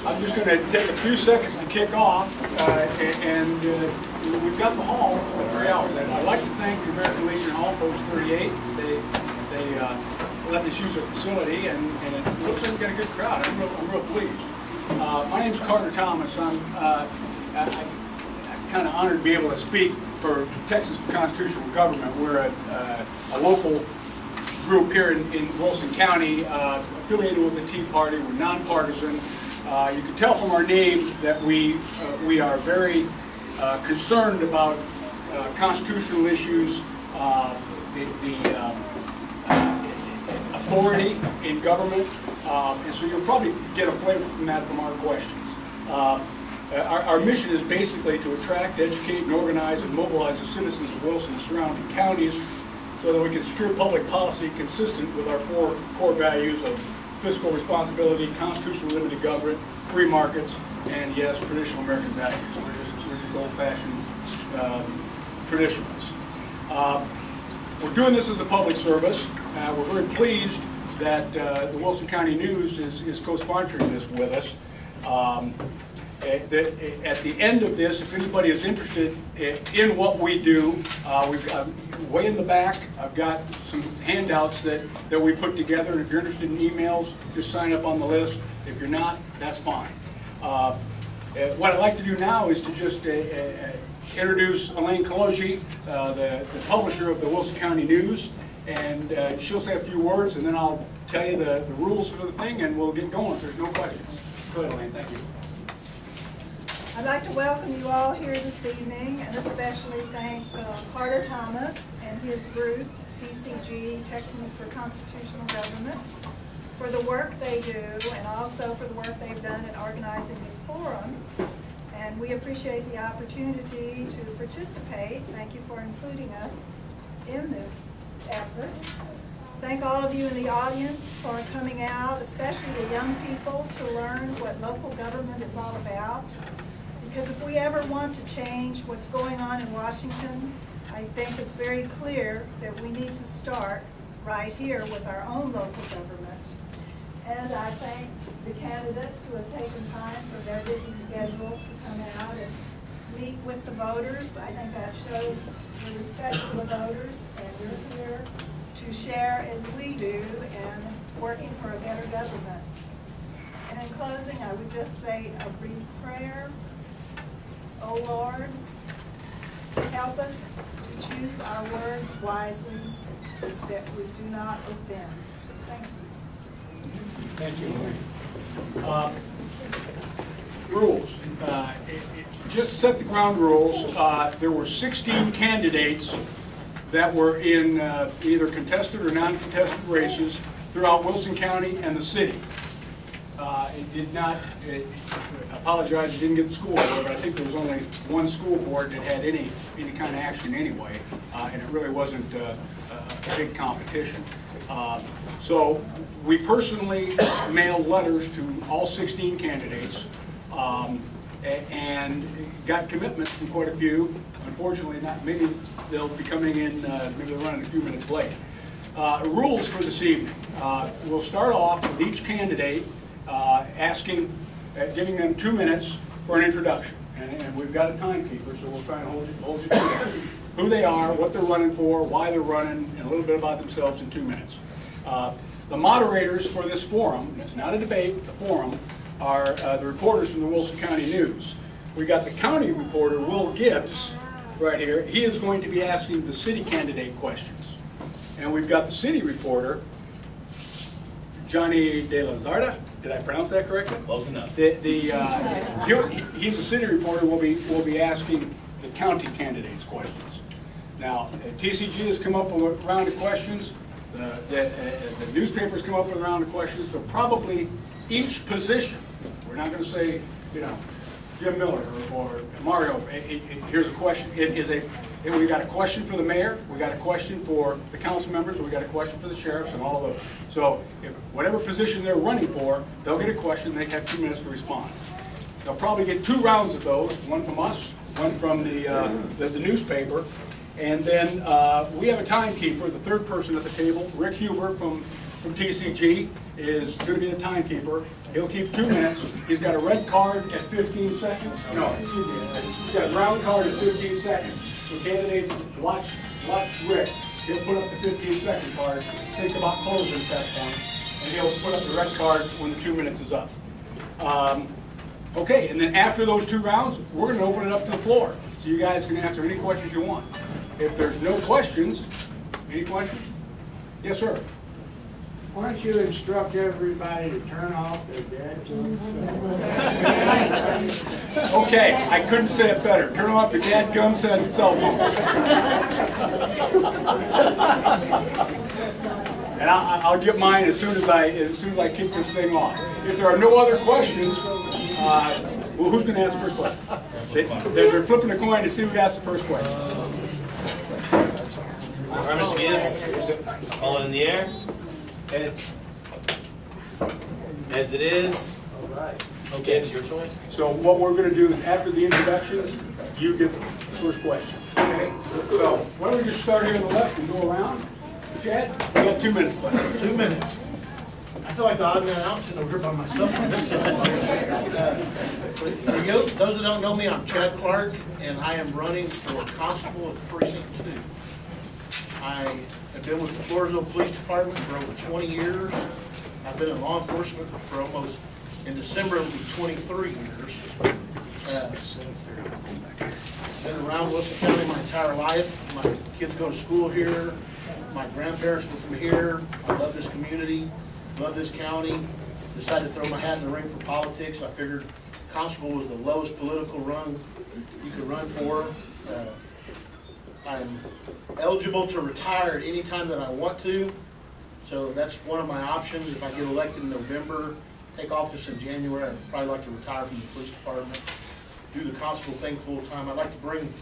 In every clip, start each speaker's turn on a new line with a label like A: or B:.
A: I'm just going to take a few seconds to kick off, and we've got the hall for 3 hours. And I'd like to thank the American Legion Hall, Post 38. They let us use their facility, and it looks like we got a good crowd. I'm real pleased. My name's Carter Thomas. I'm kind of honored to be able to speak for Texans for Constitutional Government. We're a local group here in Wilson County, affiliated with the Tea Party. We're nonpartisan. You can tell from our name that we are very concerned about constitutional issues, the authority in government, and so you'll probably get a flavor from that from our questions. Our mission is basically to attract, educate, and organize and mobilize the citizens of Wilson and surrounding counties so that we can secure public policy consistent with our 4 core values of fiscal responsibility, constitutional limited government, free markets, and yes, traditional American values. We're just old-fashioned traditionalists. We're doing this as a public service. We're very pleased that the Wilson County News is co-sponsoring this with us. At the end of this, if anybody is interested in what we do, we've got way in the back, I've got some handouts that we put together. If you're interested in emails, just sign up on the list. If you're not, that's fine. What I'd like to do now is to just introduce Elaine Kaloji, the publisher of the Wilson County News, and she'll say a few words, and then I'll tell you the rules for the thing, and we'll get going if there's no questions. Go ahead, Elaine. Thank you.
B: I'd like to welcome you all here this evening, and especially thank Carter Thomas and his group, TCG, Texans for Constitutional Government, for the work they do, and also for the work they've done in organizing this forum. And we appreciate the opportunity to participate. Thank you for including us in this effort. Thank all of you in the audience for coming out, especially the young people, to learn what local government is all about. Because if we ever want to change what's going on in Washington, I think it's very clear that we need to start right here with our own local government. And I thank the candidates who have taken time from their busy schedules to come out and meet with the voters. I think that shows the respect for the voters, and you're here to share as we do in working for a better government. And in closing, I would just say a brief prayer. Oh Lord, help us to choose our words wisely, that we do not offend. Thank you.
A: Thank you. Rules. Just to set the ground rules, there were 16 candidates that were in either contested or non-contested races throughout Wilson County and the city. It did not, I apologize, it didn't get the school board, but I think there was only one school board that had any kind of action anyway, and it really wasn't a big competition. So we personally mailed letters to all 16 candidates and got commitments from quite a few. Unfortunately, not many. They'll be coming in, maybe they're running a few minutes late. Rules for this evening. We'll start off with each candidate giving them 2 minutes for an introduction. And we've got a timekeeper, so we'll try and hold you to that. Who they are, what they're running for, why they're running, and a little bit about themselves in 2 minutes. The moderators for this forum, it's not a debate, the forum, are the reporters from the Wilson County News. We got the county reporter, Will Gibbs, right here. He is going to be asking the city candidate questions. And we've got the city reporter, Johnny De La Zarda. Did I pronounce that correctly?
C: Close enough.
A: He's a city reporter. Will be asking the county candidates questions. Now, TCG has come up with a round of questions. The newspapers come up with a round of questions. So probably each position, we're not going to say, you know, Jim Miller or Mario. Here's a question. We got a question for the mayor, we got a question for the council members, we got a question for the sheriffs, and all of those. So if whatever position they're running for, they'll get a question, they have 2 minutes to respond. They'll probably get 2 rounds of those, one from us, one from the newspaper, and then we have a timekeeper, the third person at the table, Rick Huber from from TCG is going to be the timekeeper. He'll keep 2 minutes. He's got a red card at 15 seconds. No, excuse me. He's got a brown card at 15 seconds. So candidates, watch Rick. He'll put up the 15-second card, think about closing at that point, and he'll put up the red card when the 2 minutes is up. Okay, and then after those 2 rounds, we're going to open it up to the floor. So you guys can answer any questions you want. If there's no questions, any questions? Yes, sir.
C: Why don't you instruct everybody to turn off their dead gum?
A: Okay, I couldn't say it better. Turn off your dadgum cell phones. And I'll get mine as soon as I kick this thing off. If there are no other questions, well, who's going to ask the first question? They're flipping a coin to see who asks the first question.
D: All right, Mr. Gibbs, call it in the air. Heads. Heads it is. All right. Okay, it's your choice.
A: So what we're going to do is after the introductions, you get the first question. Okay? So why don't we just start here on the left and go around? Chad, you got 2 minutes left.
E: 2 minutes. I feel like the odd man out sitting over here by myself on this side. For you, those that don't know me, I'm Chad Clark, and I am running for constable of Precinct 2. I have been with the Floresville Police Department for over 20 years. I've been in law enforcement for almost, in December it will be 23 years. Been around Wilson County my entire life. My kids go to school here. My grandparents were from here. I love this community, love this county. Decided to throw my hat in the ring for politics. I figured constable was the lowest political run you could run for. I'm eligible to retire at any time that I want to, so that's one of my options. If I get elected in November, take office in January, I'd probably like to retire from the police department, do the constable thing full time. I'd like to bring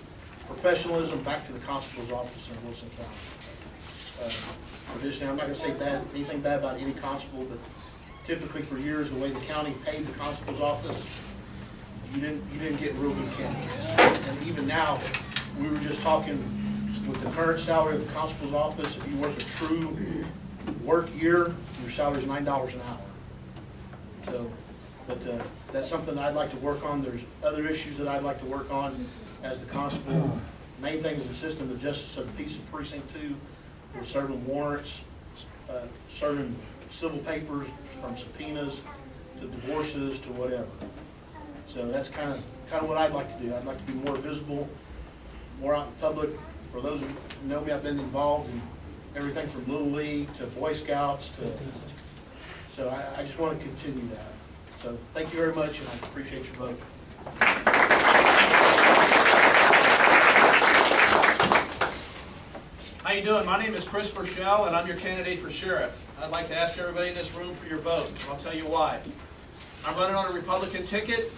E: professionalism back to the constable's office in Wilson County. Traditionally, I'm not going to say anything bad about any constable, but typically for years, the way the county paid the constable's office, you didn't get real good candidates. And even now, we were just talking with the current salary of the constable's office. If you work a true work year, your salary is $9 an hour. So, but that's something that I'd like to work on. There's other issues that I'd like to work on as the constable. Main thing is the system of justice of the peace of Precinct 2. We're serving warrants, serving civil papers from subpoenas to divorces to whatever. So that's kind of what I'd like to do. I'd like to be more visible, more out in public. For those who know me, I've been involved in everything from Little League to Boy Scouts to, so I just want to continue that. So thank you very much, and I appreciate your vote.
F: How you doing? My name is Chris Burchell, and I'm your candidate for sheriff. I'd like to ask everybody in this room for your vote. I'll tell you why. I'm running on a Republican ticket,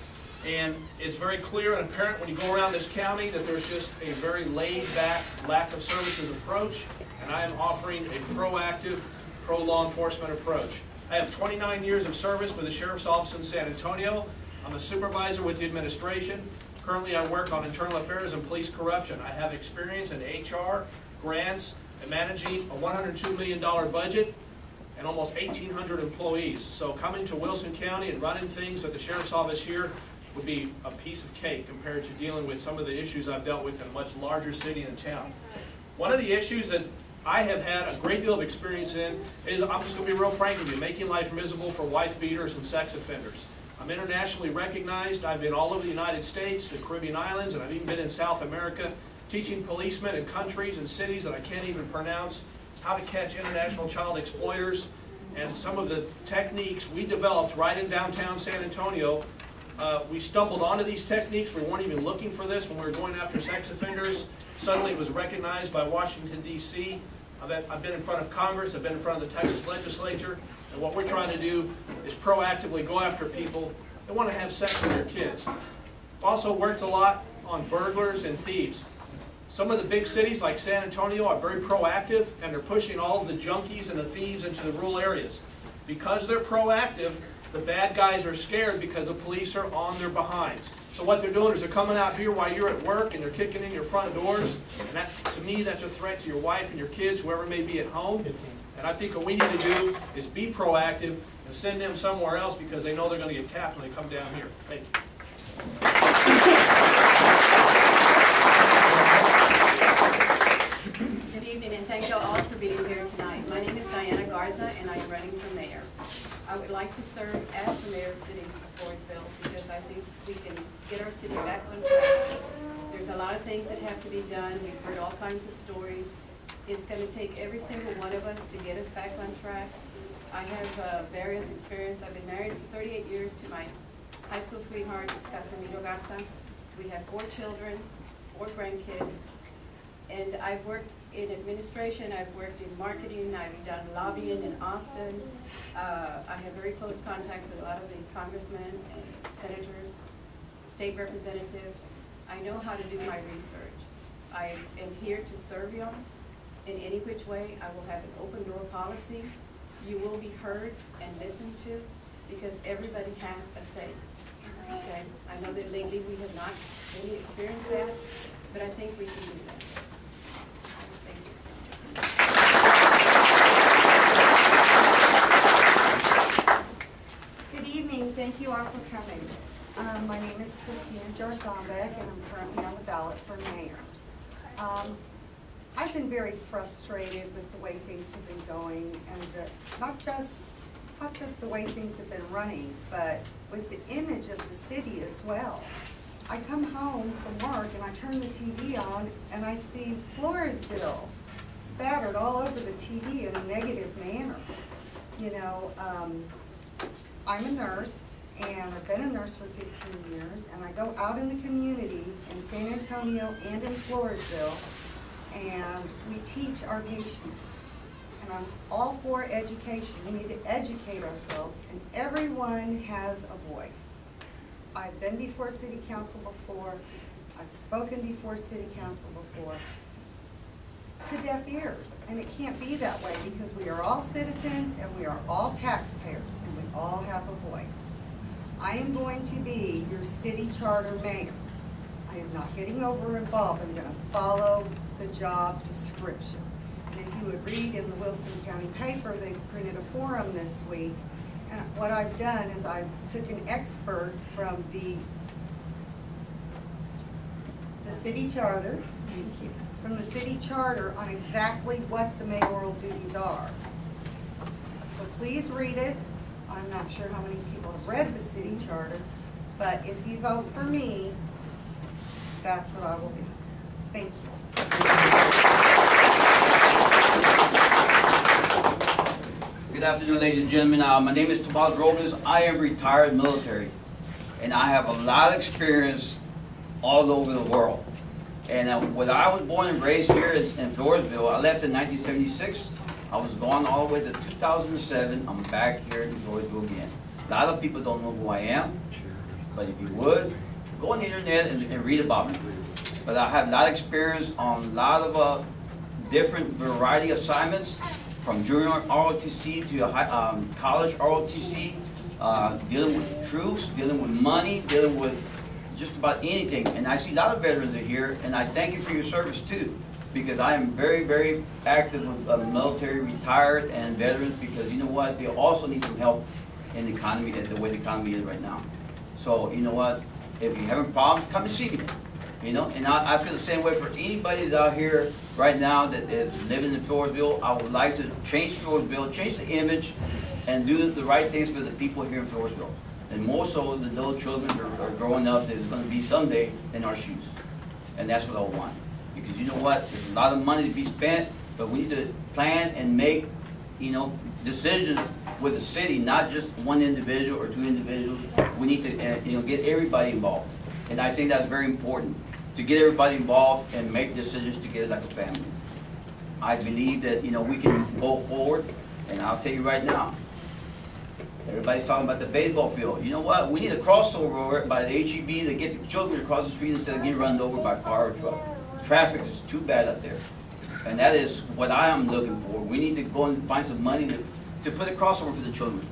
F: and it's very clear and apparent when you go around this county that there's just a very laid-back, lack of services approach, and I am offering a proactive, pro-law enforcement approach. I have 29 years of service with the Sheriff's Office in San Antonio. I'm a supervisor with the administration. Currently, I work on internal affairs and police corruption. I have experience in HR, grants, and managing a $102 million budget and almost 1,800 employees. So coming to Wilson County and running things at the Sheriff's Office here would be a piece of cake compared to dealing with some of the issues I've dealt with in a much larger city and town. One of the issues that I have had a great deal of experience in is, I'm just going to be real frank with you, making life miserable for wife beaters and sex offenders. I'm internationally recognized. I've been all over the United States, the Caribbean islands, and I've even been in South America, teaching policemen in countries and cities that I can't even pronounce how to catch international child exploiters. And some of the techniques we developed right in downtown San Antonio, we stumbled onto these techniques. We weren't even looking for this when we were going after sex offenders. Suddenly it was recognized by Washington, D.C. I've been in front of Congress, I've been in front of the Texas legislature, and what we're trying to do is proactively go after people that want to have sex with their kids. Also worked a lot on burglars and thieves. Some of the big cities like San Antonio are very proactive, and they're pushing all of the junkies and the thieves into the rural areas. Because they're proactive, the bad guys are scared because the police are on their behinds. So what they're doing is they're coming out here while you're at work and they're kicking in your front doors. And that, to me, that's a threat to your wife and your kids, whoever may be at home. And I think what we need to do is be proactive and send them somewhere else because they know they're going to get capped when they come down here. Thank you.
G: Good evening, and thank you all for being here tonight. My name is Diana Garza, and I am running for mayor. I would like to serve as the mayor of the city of Floresville because I think we can get our city back on track. There's a lot of things that have to be done. We've heard all kinds of stories. It's going to take every single one of us to get us back on track. I have various experience. I've been married for 38 years to my high school sweetheart, Casimiro Garza. We have 4 children, 4 grandkids. And I've worked in administration, I've worked in marketing, I've done lobbying in Austin. I have very close contacts with a lot of the congressmen and senators, state representatives. I know how to do my research. I am here to serve y'all in any which way. I will have an open door policy. You will be heard and listened to because everybody has a say. Okay? I know that lately we have not really experienced that, but I think we can do that.
H: Good evening. Thank you all for coming. My name is Christina Jarzambek, and I'm currently on the ballot for mayor. I've been very frustrated with the way things have been going, and not just the way things have been running, but with the image of the city as well. I come home from work and I turn the TV on and I see Floresville spattered all over the TV in a negative manner. You know, I'm a nurse, and I've been a nurse for 15 years, and I go out in the community in San Antonio and in Floresville, and we teach our patients. And I'm all for education. We need to educate ourselves, and everyone has a voice. I've been before city council before. I've spoken before city council before. To deaf ears, and it can't be that way because we are all citizens and we are all taxpayers and we all have a voice. I am going to be your city charter mayor. I am not getting over involved. I'm going to follow the job description. And if you would read in the Wilson County paper, they printed a forum this week, and what I've done is I took an expert from the city charter, thank you, from the city charter on exactly what the mayoral duties are. So please read it. I'm not sure how many people have read the city charter, but if you vote for me, that's what I will be. Thank you.
I: Good afternoon, ladies and gentlemen. My name is Tomas Robles. I am retired military, and I have a lot of experience all over the world. And when I was born and raised here in Floresville, I left in 1976. I was gone all the way to 2007. I'm back here in Floresville again. A lot of people don't know who I am, but if you would, go on the internet and read about me. But I have a lot of experience on a lot of different variety assignments, from junior ROTC to college ROTC, dealing with troops, dealing with money, dealing with just about anything. And I see a lot of veterans are here, and I thank you for your service too, because I am very, very active with military, retired, and veterans, because you know what, they also need some help in the economy, the way the economy is right now. So you know what, if you're having problems, come and see me. You know, and I feel the same way for anybody that's out here right now that is living in Floresville. I would like to change Floresville, change the image, and do the right things for the people here in Floresville. And more so the little children are growing up that is going to be someday in our shoes. And that's what I want. Because you know what, there's a lot of money to be spent, but we need to plan and make, you know, decisions with the city, not just one individual or 2 individuals. We need to, you know, get everybody involved. And I think that's very important, to get everybody involved and make decisions together like a family. I believe that, you know, we can go forward, and I'll tell you right now, everybody's talking about the baseball field. You know what? We need a crossover by the HEB to get the children across the street instead of getting run over by a car or truck. Traffic is too bad out there. And that is what I am looking for. We need to go and find some money to put a crossover for the children.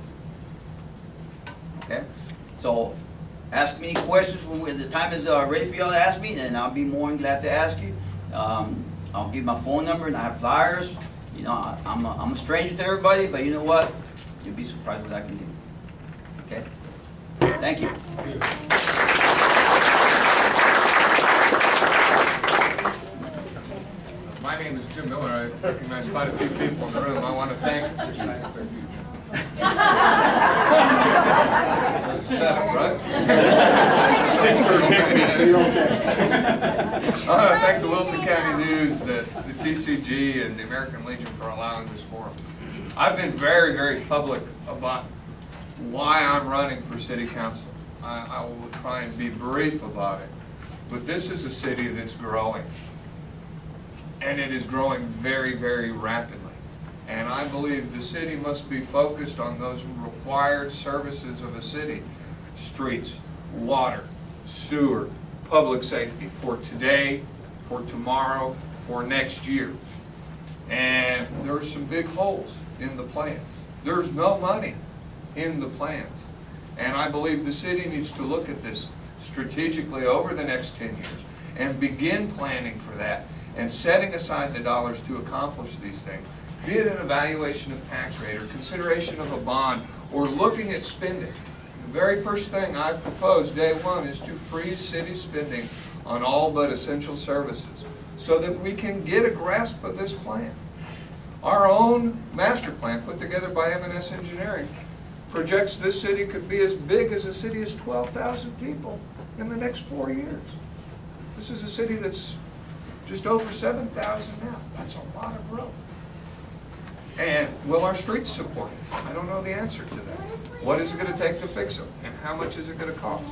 I: Okay? So, ask me any questions when the time is ready for y'all to ask me, and I'll be more than glad to ask you. I'll give my phone number, and I have flyers. You know, I'm a stranger to everybody, but you know what? You'll be surprised what I can do. Okay? Thank you.
J: My name is Jim Miller. I recognize quite a few people in the room. I want to thank seven, right? I want to thank the Wilson County News, the TCG, and the American Legion for allowing this forum. I've been very, very public about why I'm running for city council. I will try and be brief about it. But this is a city that's growing. And it is growing very, very rapidly. And I believe the city must be focused on those required services of a city. Streets, water, sewer, public safety for today, for tomorrow, for next year. And there are some big holes in the plans. There's no money in the plans. And I believe the city needs to look at this strategically over the next 10 years and begin planning for that and setting aside the dollars to accomplish these things, be it an evaluation of tax rate or consideration of a bond or looking at spending. The very first thing I've proposed day one is to freeze city spending on all but essential services so that we can get a grasp of this plan. Our own master plan put together by M&S Engineering projects this city could be as big as a city as 12,000 people in the next 4 years. This is a city that's just over 7,000 now. That's a lot of growth. And will our streets support it? I don't know the answer to that. What is it going to take to fix them? And how much is it going to cost?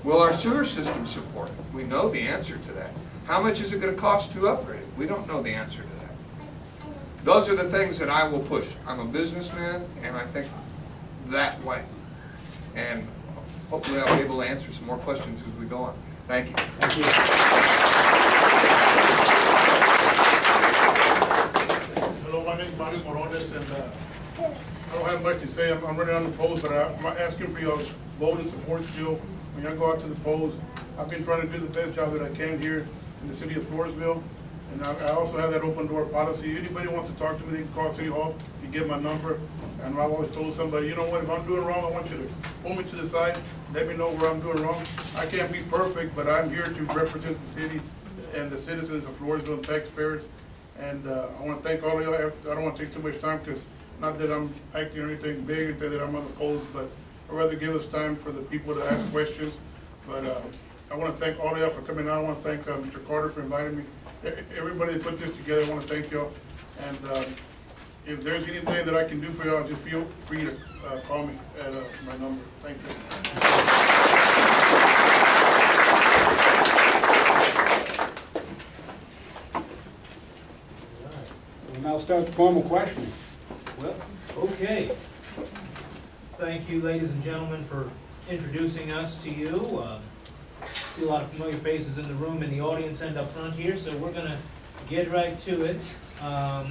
J: Will our sewer system support it? We know the answer to that. How much is it going to cost to upgrade it? We don't know the answer to that. Those are the things that I will push. I'm a businessman, and I think that way. And hopefully I'll be able to answer some more questions as we go on. Thank you.
C: Thank you.
K: Hello, my name is Mario Morones, and I don't have much to say. I'm running on the polls, but I'm asking for your vote and support still when y'all go out to the polls. I've been trying to do the best job that I can here in the city of Floresville, and I also have that open door policy. Anybody wants to talk to me, they can call City Hall. You get my number, and I've always told somebody, you know what, if I'm doing wrong, I want you to pull me to the side, let me know where I'm doing wrong. I can't be perfect, but I'm here to represent the city and the citizens of Floresville and taxpayers. And I want to thank all of y'all. I don't want to take too much time because not that I'm acting or anything big, that I'm unopposed, but I'd rather give us time for the people to ask questions. But I want to thank all of y'all for coming out. I want to thank Mr. Carter for inviting me. Everybody that put this together, I want to thank y'all. And if there's anything that I can do for y'all, just feel free to call me at my number. Thank you.
A: We'll now start the formal questioning.
L: Well, okay. Thank you, ladies and gentlemen, for introducing us to you. See a lot of familiar faces in the room and the audience and up front here, so we're going to get right to it. I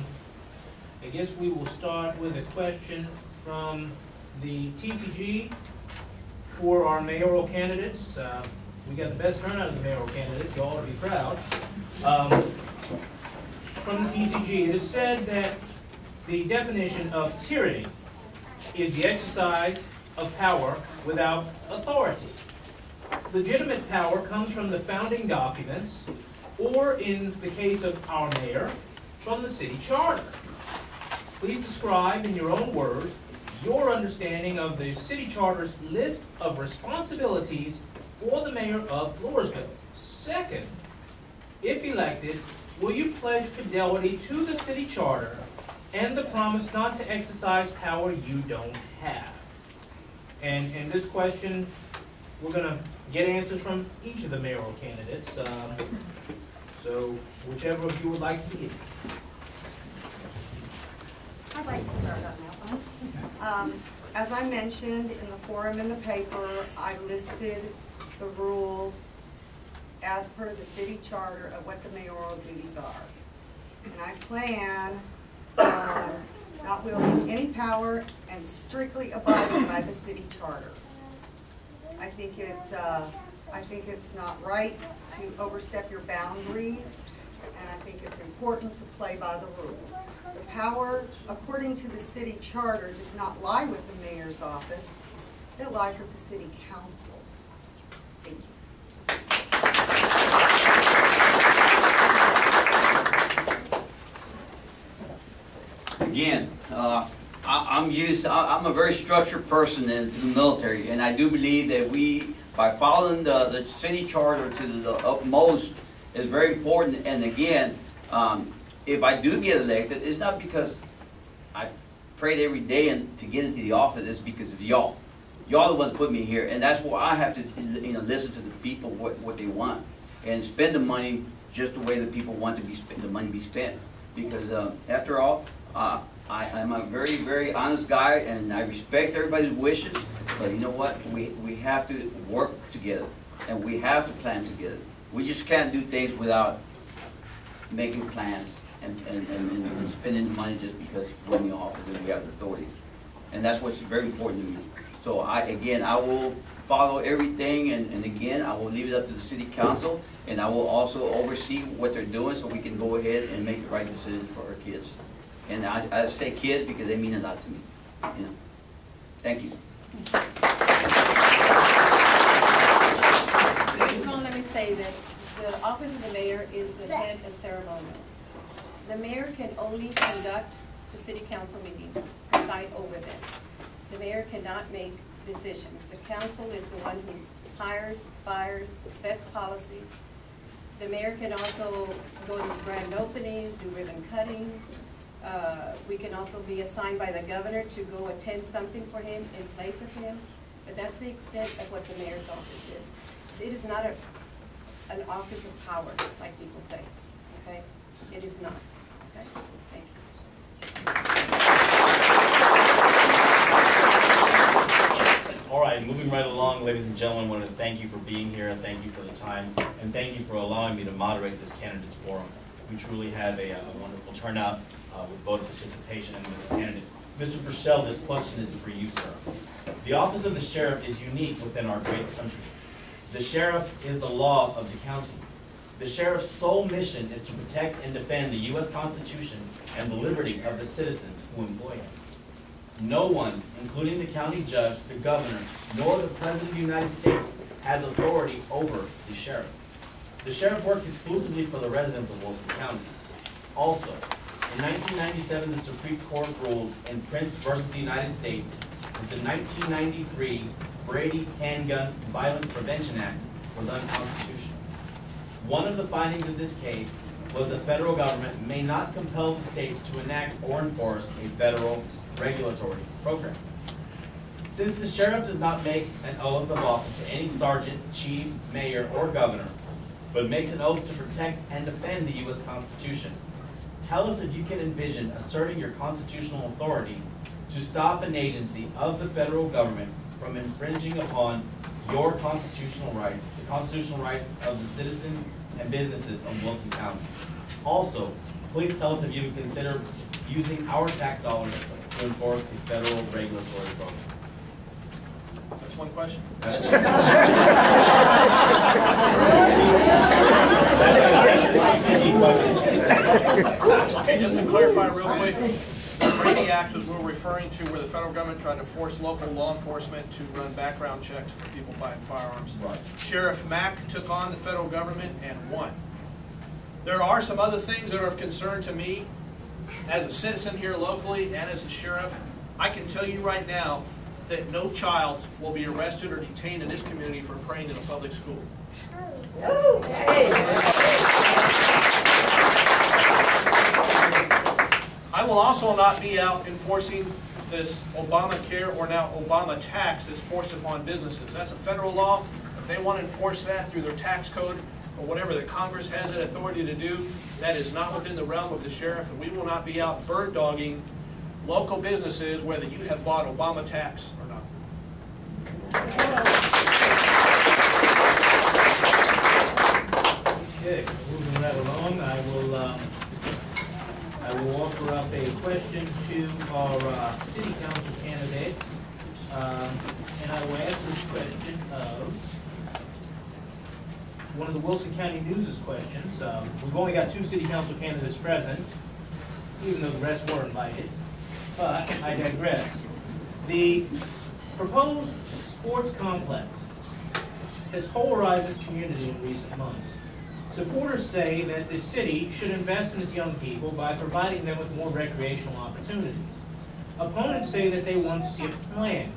L: guess we will start with a question from the TCG for our mayoral candidates. We got the best turnout of the mayoral candidates. You all ought to be proud. From the TCG, it is said that the definition of tyranny is the exercise of power without authority. Legitimate power comes from the founding documents, or in the case of our mayor, from the city charter. Please describe in your own words your understanding of the city charter's list of responsibilities for the mayor of Floresville. Second, if elected, will you pledge fidelity to the city charter and the promise not to exercise power you don't have? And in this question, we're going to get answers from each of the mayoral candidates. So whichever of you would like to begin.
H: I'd like to start on that one. As I mentioned in the forum in the paper, I listed the rules as per the city charter of what the mayoral duties are. And I plan on not wielding any power and strictly abiding by the city charter. I think it's not right to overstep your boundaries and I think it's important to play by the rules. The power, according to the city charter, does not lie with the mayor's office. It lies with the city council. Thank you.
I: Again, I'm a very structured person into the military, and I do believe that we, by following the city charter to the utmost, is very important. And again, if I do get elected, it's not because I prayed every day to get into the office. It's because of y'all. Y'all the ones put me here, and that's why I have to, listen to the people what they want, and spend the money just the way the people want the money be spent. Because after all, I'm a very, very honest guy, and I respect everybody's wishes. But you know what? We have to work together, and we have to plan together. We just can't do things without making plans and spending the money just because we're in the office and we have the authority. And that's what's very important to me. So I will follow everything, and again, I will leave it up to the city council, and I will also oversee what they're doing so we can go ahead and make the right decision for our kids. And I say kids because they mean a lot to me. Thank you.
G: First of all, let me say that the office of the mayor is the head of ceremonial. The mayor can only conduct the city council meetings, preside over them. The mayor cannot make decisions. The council is the one who hires, fires, sets policies. The mayor can also go to grand openings, do ribbon cuttings. We can also be assigned by the governor to go attend something for him in place of him. But that's the extent of what the mayor's office is. It is not an office of power, like people say, okay? It is not, okay? Thank you.
M: All right, moving right along, ladies and gentlemen, I want to thank you for being here, thank you for the time, and thank you for allowing me to moderate this candidates forum. We truly had a wonderful turnout with voter participation and with the candidates. Mr. Burchell, this question is for you, sir. The office of the sheriff is unique within our great country. The sheriff is the law of the county. The sheriff's sole mission is to protect and defend the U.S. Constitution and the liberty of the citizens who employ him. No one, including the county judge, the governor, nor the President of the United States, has authority over the sheriff. The sheriff works exclusively for the residents of Wilson County. Also, in 1997, the Supreme Court ruled in Prince versus the United States that the 1993 Brady Handgun Violence Prevention Act was unconstitutional. One of the findings of this case was the federal government may not compel the states to enact or enforce a federal regulatory program. Since the sheriff does not make an oath of office to any sergeant, chief, mayor, or governor, but makes an oath to protect and defend the U.S. Constitution, tell us if you can envision asserting your constitutional authority to stop an agency of the federal government from infringing upon your constitutional rights, the constitutional rights of the citizens and businesses of Wilson County. Also, please tell us if you would consider using our tax dollars to enforce a federal regulatory program.
F: That's one question.
M: That's the TCG question.
F: Okay, just to clarify real quick, the Brady Act was what we're referring to where the federal government tried to force local law enforcement to run background checks for people buying firearms.
M: Right. Sheriff
F: Mack took on the federal government and won. There are some other things that are of concern to me as a citizen here locally and as a sheriff. I can tell you right now that no child will be arrested or detained in this community for praying in a public school. I will also not be out enforcing this Obamacare or now Obama tax that's forced upon businesses. That's a federal law. If they want to enforce that through their tax code or whatever that Congress has that authority to do, that is not within the realm of the sheriff, and we will not be out bird dogging local businesses whether you have bought Obama tax or not.
L: Okay, moving right along, I will offer up a question to our city council candidates, and I will ask this question of one of the Wilson County News' questions. We've only got 2 city council candidates present, even though the rest were invited, but I digress. The proposed sports complex has polarized this community in recent months. Supporters say that the city should invest in its young people by providing them with more recreational opportunities. Opponents say that they want to see a plan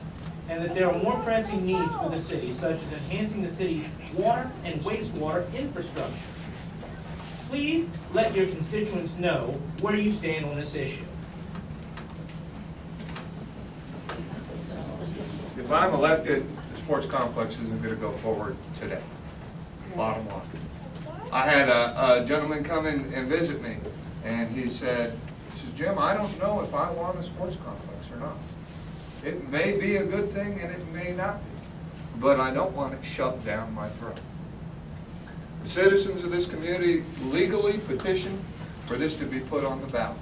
L: and that there are more pressing needs for the city, such as enhancing the city's water and wastewater infrastructure. Please let your constituents know where you stand on this issue.
J: If I'm elected, the sports complex isn't gonna go forward today, bottom line. I had a gentleman come in and visit me, and he says, Jim, I don't know if I want a sports complex or not. It may be a good thing and it may not be, but I don't want it shoved down my throat. The citizens of this community legally petitioned for this to be put on the ballot.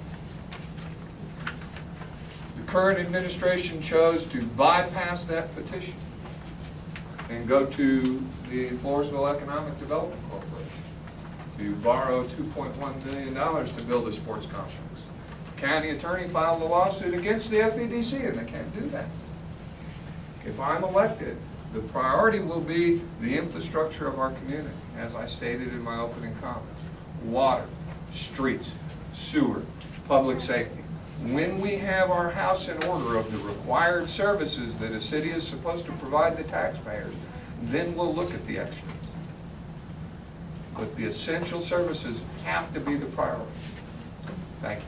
J: The current administration chose to bypass that petition and go to the Floresville Economic Development Corporation to borrow $2.1 million to build a sports complex. The county attorney filed a lawsuit against the FEDC, and they can't do that. If I'm elected, the priority will be the infrastructure of our community, as I stated in my opening comments. Water, streets, sewer, public safety. When we have our house in order of the required services that a city is supposed to provide the taxpayers, then we'll look at the extras. But the essential services have to be the priority. Thank you.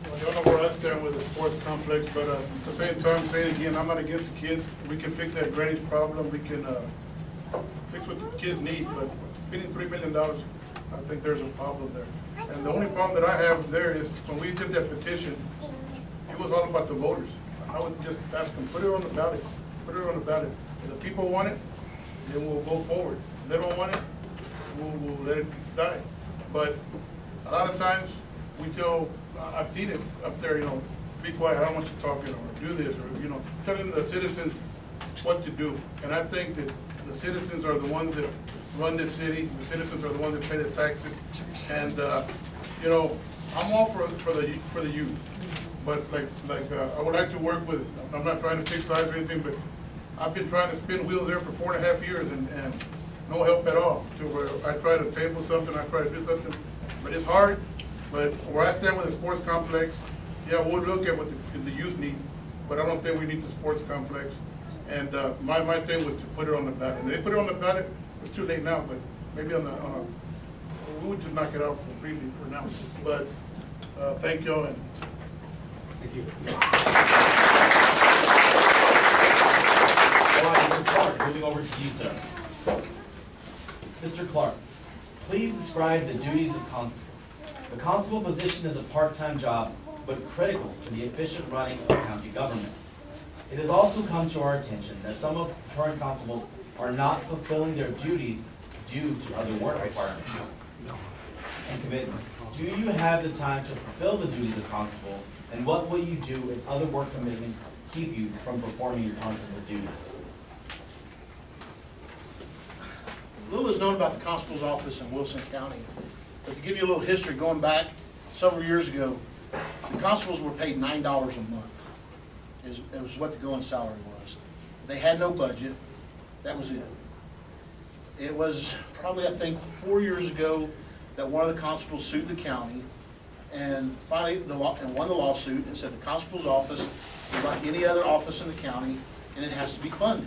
K: Well, y'all know where I stand with the sports complex, but at the same time, saying again, I'm not against the kids. We can fix that drainage problem. We can fix what the kids need, but spending $3 million, I think there's a problem there. And the only problem that I have there is when we did that petition, it was all about the voters. I would just ask them, put it on the ballot. Put it on the ballot. If the people want it, then we'll go forward. If they don't want it, we'll let it die. But a lot of times, we tell, I've seen it up there, you know, be quiet, I don't want you talking, or do this, or, you know, telling the citizens what to do. And I think that the citizens are the ones that run this city. The citizens are the ones that pay the taxes. And, you know, I'm all for the youth. But I would like to work with, I'm not trying to pick sides or anything, but I've been trying to spin wheels there for 4.5 years and no help at all. To where I try to table something, I try to do something, but it's hard. But where I stand with the sports complex, yeah, we'll look at what the youth need, but I don't think we need the sports complex. And my thing was to put it on the ballot. And they put it on the ballot, it's too late now, but maybe we would just knock it out completely for now. But thank y'all and thank you.
M: All right, Mr. Clark, moving over to you, sir. Mr. Clark, please describe the duties of constable. The constable position is a part-time job, but critical to the efficient running of county government. It has also come to our attention that some of the current constables are not fulfilling their duties due to other work requirements and commitments. Do you have the time to fulfill the duties of constable, and what will you do if other work commitments keep you from performing your constable duties?
E: Little is known about the constable's office in Wilson County, but to give you a little history, going back several years ago, the constables were paid $9 a month. It was what the going salary was. They had no budget. That was it. It was probably, I think, 4 years ago that one of the constables sued the county and finally won the lawsuit and said the constable's office is like any other office in the county and it has to be funded.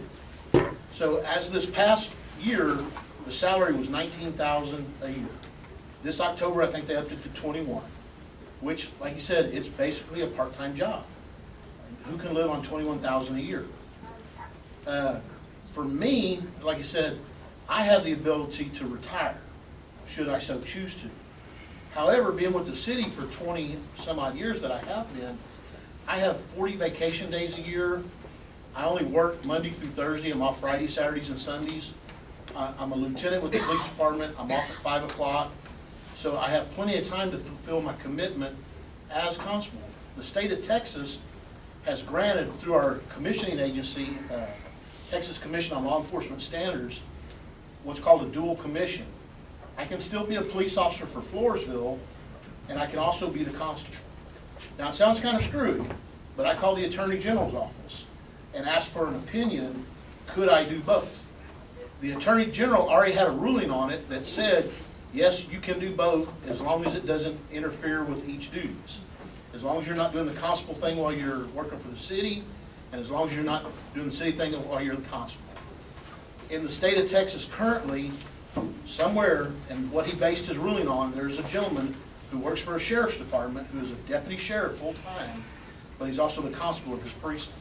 E: So as this past year, the salary was $19,000 a year. This October, I think they upped it to $21,000, which, like you said, it's basically a part-time job. Who can live on $21,000 a year? For me, like I said, I have the ability to retire, should I so choose to. However, being with the city for 20 some odd years that I have been, I have 40 vacation days a year. I only work Monday through Thursday. I'm off Friday, Saturdays, and Sundays. I'm a lieutenant with the police department. I'm off at 5 o'clock. So I have plenty of time to fulfill my commitment as constable. The state of Texas has granted through our commissioning agency, Texas Commission on Law Enforcement Standards, what's called a dual commission. I can still be a police officer for Floresville, and I can also be the constable. Now, it sounds kind of screwy, but I call the Attorney General's office and ask for an opinion, could I do both? The Attorney General already had a ruling on it that said, yes, you can do both as long as it doesn't interfere with each duties. As long as you're not doing the constable thing while you're working for the city, and as long as you're not doing the city thing while you're the constable. In the state of Texas currently, somewhere, and what he based his ruling on, there's a gentleman who works for a sheriff's department who is a deputy sheriff full-time, but he's also the constable of his precinct.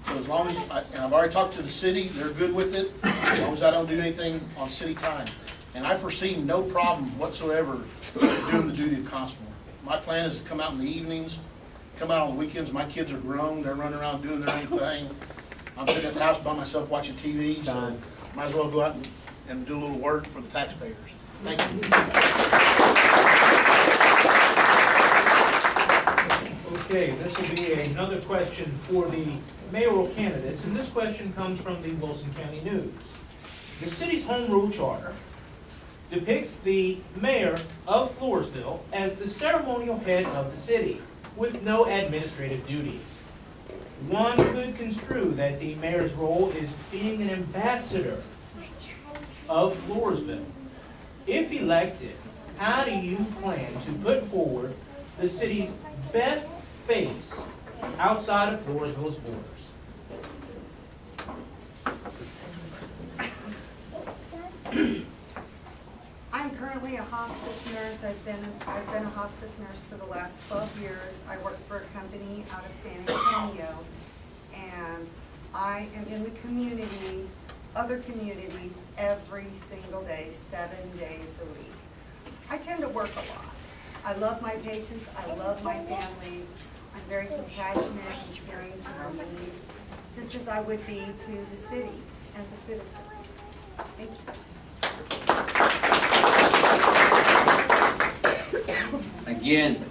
E: So as long as, and I've already talked to the city, they're good with it, as long as I don't do anything on city time. And I foresee no problem whatsoever doing the duty of constable. My plan is to come out in the evenings, come out on the weekends. My kids are grown, they're running around doing their own thing. I'm sitting at the house by myself watching TV, so might as well go out and do a little work for the taxpayers. Thank you.
L: Okay, this will be another question for the mayoral candidates, and this question comes from the Wilson County News. The city's home rule charter depicts the mayor of Floresville as the ceremonial head of the city, with no administrative duties. One could construe that the mayor's role is being an ambassador of Floresville. If elected, how do you plan to put forward the city's best face outside of Floresville's borders?
H: I'm currently a hospice nurse. I've been a hospice nurse for the last 12 years. I work for a company out of San Antonio, and I am in the community, other communities, every single day, 7 days a week. I tend to work a lot. I love my patients. I love my families. I'm very compassionate and caring to their needs, just as I would be to the city and the citizens. Thank you.
I: Again,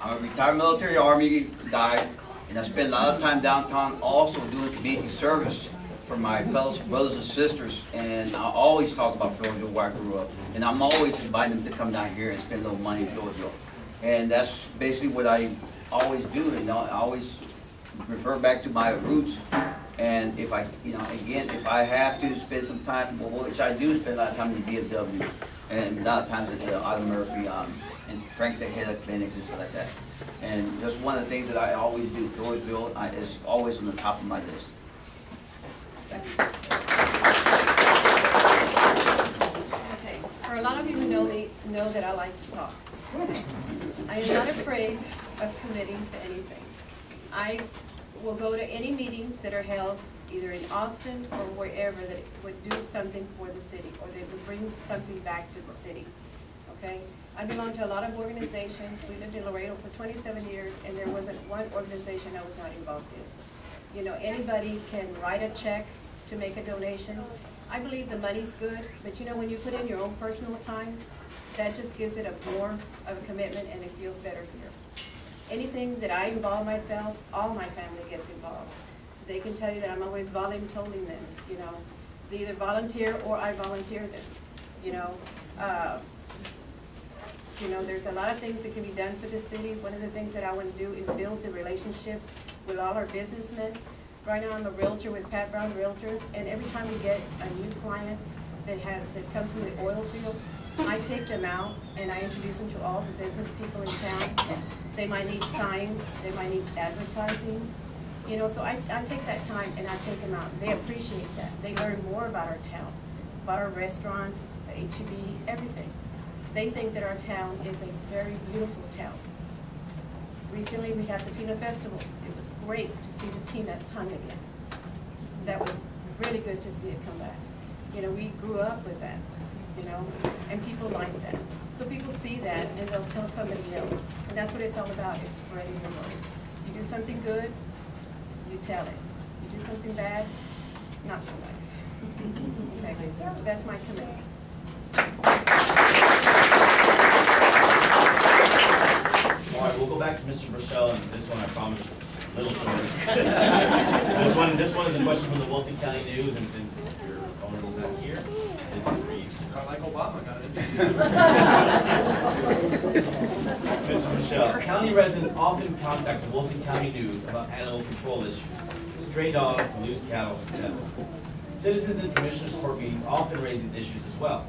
I: I'm a retired military Army guy, and I spend a lot of time downtown also doing community service for my fellow brothers and sisters, and I always talk about Floresville where I grew up, and I'm always inviting them to come down here and spend a little money in Floresville. And that's basically what I always do, and I always refer back to my roots. And if I, again, if I have to spend some time, which I do spend a lot of time in the DSW, and a lot of times at the Otto Murphy, and Frank the head of clinics and stuff like that. And that's one of the things that I always do. Floresville is always on the top of my list. Thank you.
G: Okay, for a lot of you who know me, know that I like to talk. I am not afraid of committing to anything. I will go to any meetings that are held either in Austin or wherever that would do something for the city, or they would bring something back to the city, okay? I belong to a lot of organizations. We lived in Laredo for 27 years, and there wasn't one organization I was not involved in. Anybody can write a check to make a donation. I believe the money's good, but when you put in your own personal time, that just gives it a more of a commitment, and it feels better here. Anything that I involve myself, all my family gets involved. They can tell you that I'm always volunteering them, They either volunteer or I volunteer them, there's a lot of things that can be done for the city. One of the things that I want to do is build the relationships with all our businessmen. Right now I'm a realtor with Pat Brown Realtors, and every time we get a new client that comes from the oil field, I take them out and I introduce them to all the business people in town. They might need signs, they might need advertising, so I take that time and I take them out. They appreciate that. They learn more about our town, about our restaurants, the HEB, everything. They think that our town is a very beautiful town. Recently we had the Peanut Festival. It was great to see the peanuts hung again. That was really good to see it come back. We grew up with that, and people like that. So people see that and they'll tell somebody else. And that's what it's all about, is spreading the word. You do something good, you tell it. You do something bad, not so nice. Okay, so that's my commitment.
M: All right, we'll go back to Mr. Burchell, and this one I promise little shorter. This one is a question from the Wilson County News, and since your owner is not here, this is for you.
F: Kind of like Obama got it.
M: Mr. Michelle, county residents often contact the Wilson County News about animal control issues, stray dogs, loose cattle, etc. Citizens in Commissioners Court meetings often raise these issues as well.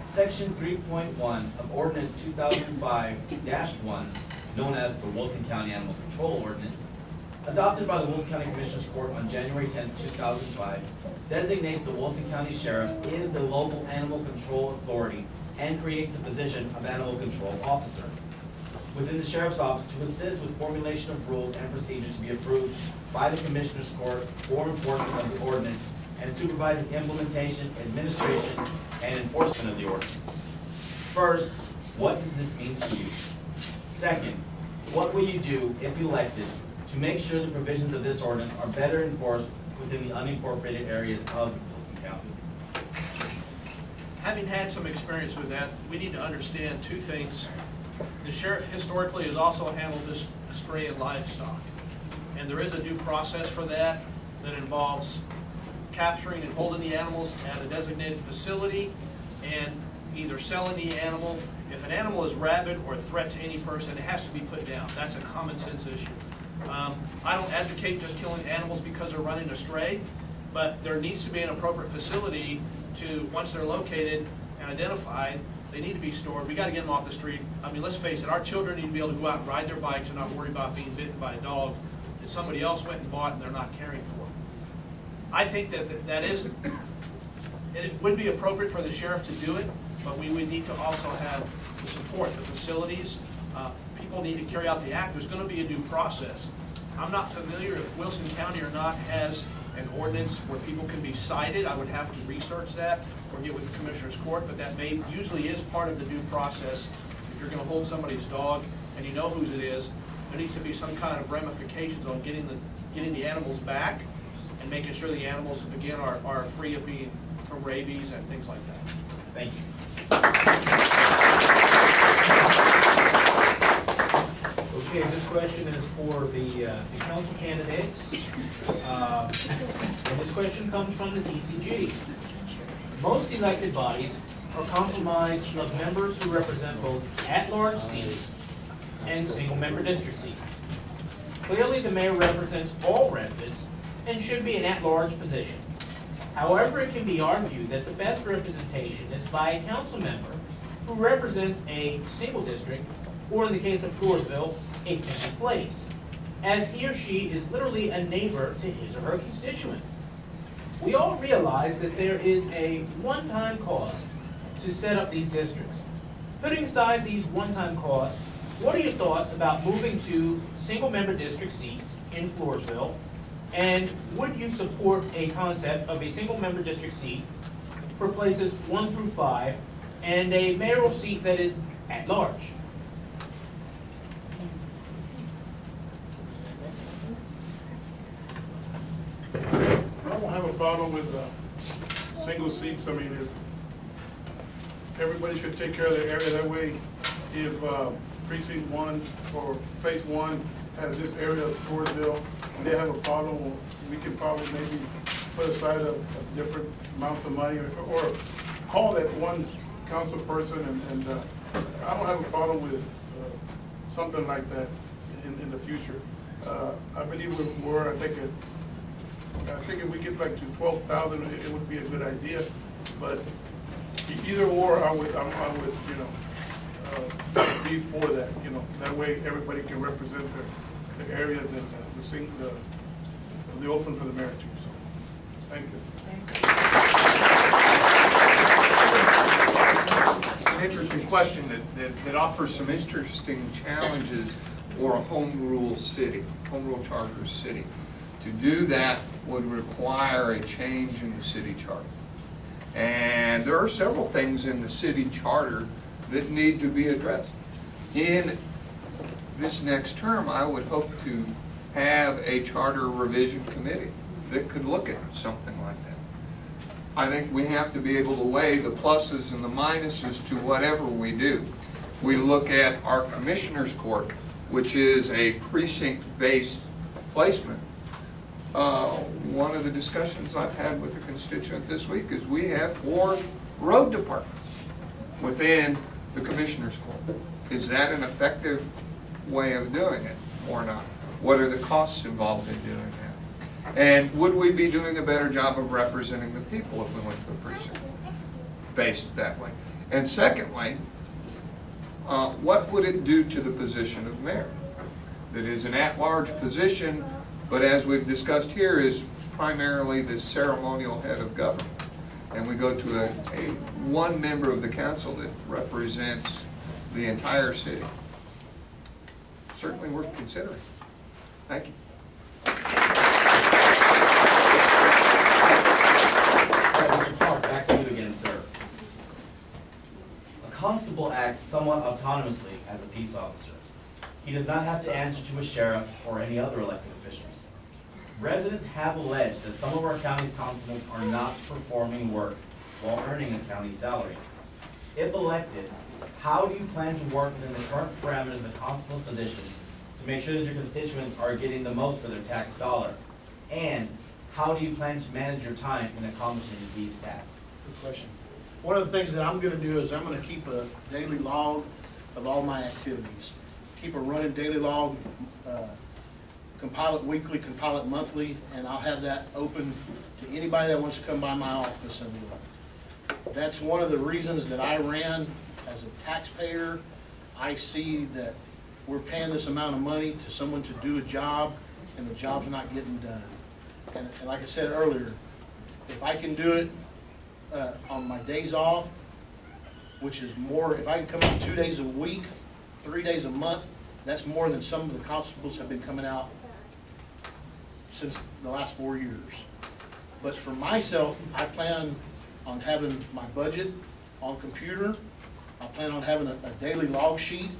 M: Section 3.1 of Ordinance 2005-1, known as the Wilson County Animal Control Ordinance, adopted by the Wilson County Commissioners Court on January 10, 2005, designates the Wilson County Sheriff as the local animal control authority and creates the position of animal control officer within the Sheriff's Office to assist with formulation of rules and procedures to be approved by the Commissioners Court for enforcement of the ordinance and supervise the implementation, administration, and enforcement of the ordinance. First, what does this mean to you? Second, what will you do, if elected, to make sure the provisions of this ordinance are better enforced within the unincorporated areas of Wilson County?
F: Having had some experience with that, we need to understand two things. The sheriff historically has also handled this stray and livestock. And there is a due process for that involves capturing and holding the animals at a designated facility and either selling the animal. If an animal is rabid or a threat to any person, it has to be put down. That's a common sense issue. I don't advocate just killing animals because they're running astray, but there needs to be an appropriate facility to, once they're located and identified, they need to be stored. We got to get them off the street. I mean, let's face it, our children need to be able to go out and ride their bikes and not worry about being bitten by a dog that somebody else went and bought and they're not caring for. I think it would be appropriate for the sheriff to do it, but we would need to also have the support, the facilities. People need to carry out the act. There's going to be a due process. I'm not familiar if Wilson County or not has an ordinance where people can be cited. I would have to research that or get with the Commissioner's Court, but that usually is part of the due process. If you're going to hold somebody's dog and you know whose it is, there needs to be some kind of ramifications on getting the animals back and making sure the animals, again, are free of being from rabies and things like that.
M: Thank you.
L: Okay, this question is for the council candidates. And this question comes from the TCG. Most elected bodies are comprised of members who represent both at-large seats and single-member district seats. Clearly, the mayor represents all residents and should be an at-large position. However, it can be argued that the best representation is by a council member who represents a single district, or in the case of Floresville, a single place, as he or she is literally a neighbor to his or her constituent. We all realize that there is a one-time cost to set up these districts. Putting aside these one-time costs, what are your thoughts about moving to single-member district seats in Floresville? And would you support a concept of a single-member district seat for places 1 through 5 and a mayoral seat that is at large?
K: I don't have a problem with single seats. I mean, if everybody should take care of their area, that way if precinct 1 or place 1 has this area of Floresville and they have a problem, we can probably maybe put aside a different amount of money or call that one council person and I don't have a problem with something like that in the future. I believe with more, I think if we get like to 12,000, it would be a good idea. But either or, I would be for that. That way everybody can represent the areas and the open for the mayor too. So, thank you.
J: An interesting question that offers some interesting challenges for a home rule city, home rule charter city. To do that would require a change in the city charter. And there are several things in the city charter that need to be addressed. In this next term, I would hope to have a charter revision committee that could look at something like that. I think we have to be able to weigh the pluses and the minuses to whatever we do. If we look at our Commissioners Court, which is a precinct-based placement, one of the discussions I've had with a constituent this week is we have 4 road departments within the Commissioners Court. Is that an effective way of doing it or not? What are the costs involved in doing that? And would we be doing a better job of representing the people if we went to a precinct based that way? And secondly, what would it do to the position of mayor? That is an at-large position, but as we've discussed here, is primarily the ceremonial head of government. And we go to one member of the council that represents the entire city. Certainly worth considering. Thank you.
M: All right, Mr. Clark, back to you again, sir. A constable acts somewhat autonomously as a peace officer. He does not have to answer to a sheriff or any other elected officials. Residents have alleged that some of our county's constables are not performing work while earning a county salary. If elected, how do you plan to work within the current parameters of the constable's position to make sure that your constituents are getting the most for their tax dollar? And how do you plan to manage your time in accomplishing these tasks?
E: Good question. One of the things that I'm going to do is I'm going to keep a daily log of all my activities. Keep a running daily log, compile it weekly, compile it monthly, and I'll have that open to anybody that wants to come by my office and look. That's one of the reasons that I ran as a taxpayer. I see that we're paying this amount of money to someone to do a job, and the job's not getting done. And like I said earlier, if I can do it on my days off, which is more, if I can come in 2 days a week, 3 days a month, that's more than some of the constables have been coming out since the last 4 years. But for myself, I plan on having my budget on computer. I plan on having a daily log sheet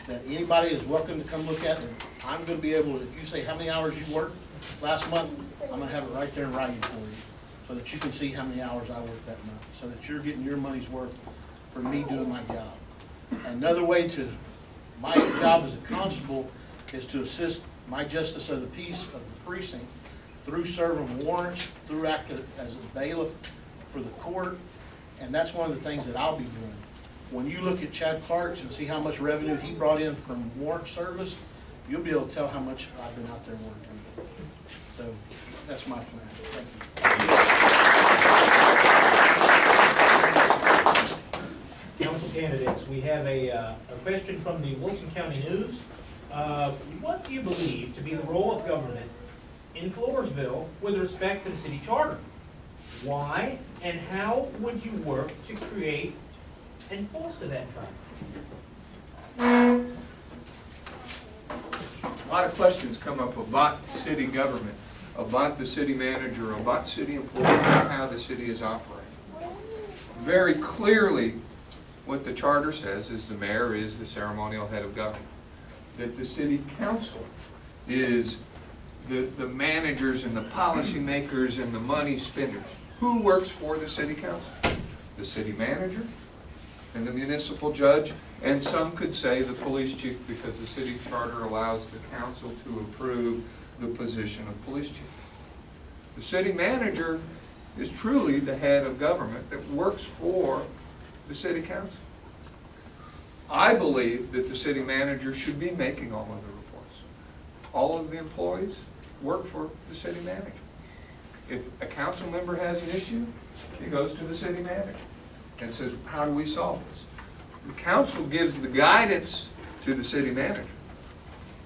E: that anybody is welcome to come look at. And I'm going to be able to, if you say how many hours you worked last month, I'm going to have it right there in writing for you so that you can see how many hours I worked that month, so that you're getting your money's worth for me doing my job. Another way to, my job as a constable is to assist my justice of the peace of the precinct through serving warrants, through acting as a bailiff for the court, and that's one of the things that I'll be doing. When you look at Chad Clark's and see how much revenue he brought in from warrant service, you'll be able to tell how much I've been out there working. So that's my plan. Thank you.
L: Council candidates, we have a question from the Wilson County News. What do you believe to be the role of government in Floresville with respect to the city charter? Why and how would you work to create and foster that kind?
J: A lot of questions come up about city government, about the city manager, about city employees, and how the city is operating. Very clearly, what the charter says is the mayor is the ceremonial head of government. That the city council is the managers and the policy makers and the money spenders. Who works for the city council? The city manager and the municipal judge, and some could say the police chief, because the city charter allows the council to approve the position of police chief. The city manager is truly the head of government that works for the city council. I believe that the city manager should be making all of the reports. All of the employees work for the city manager. If a council member has an issue, he goes to the city manager and says, how do we solve this? The council gives the guidance to the city manager.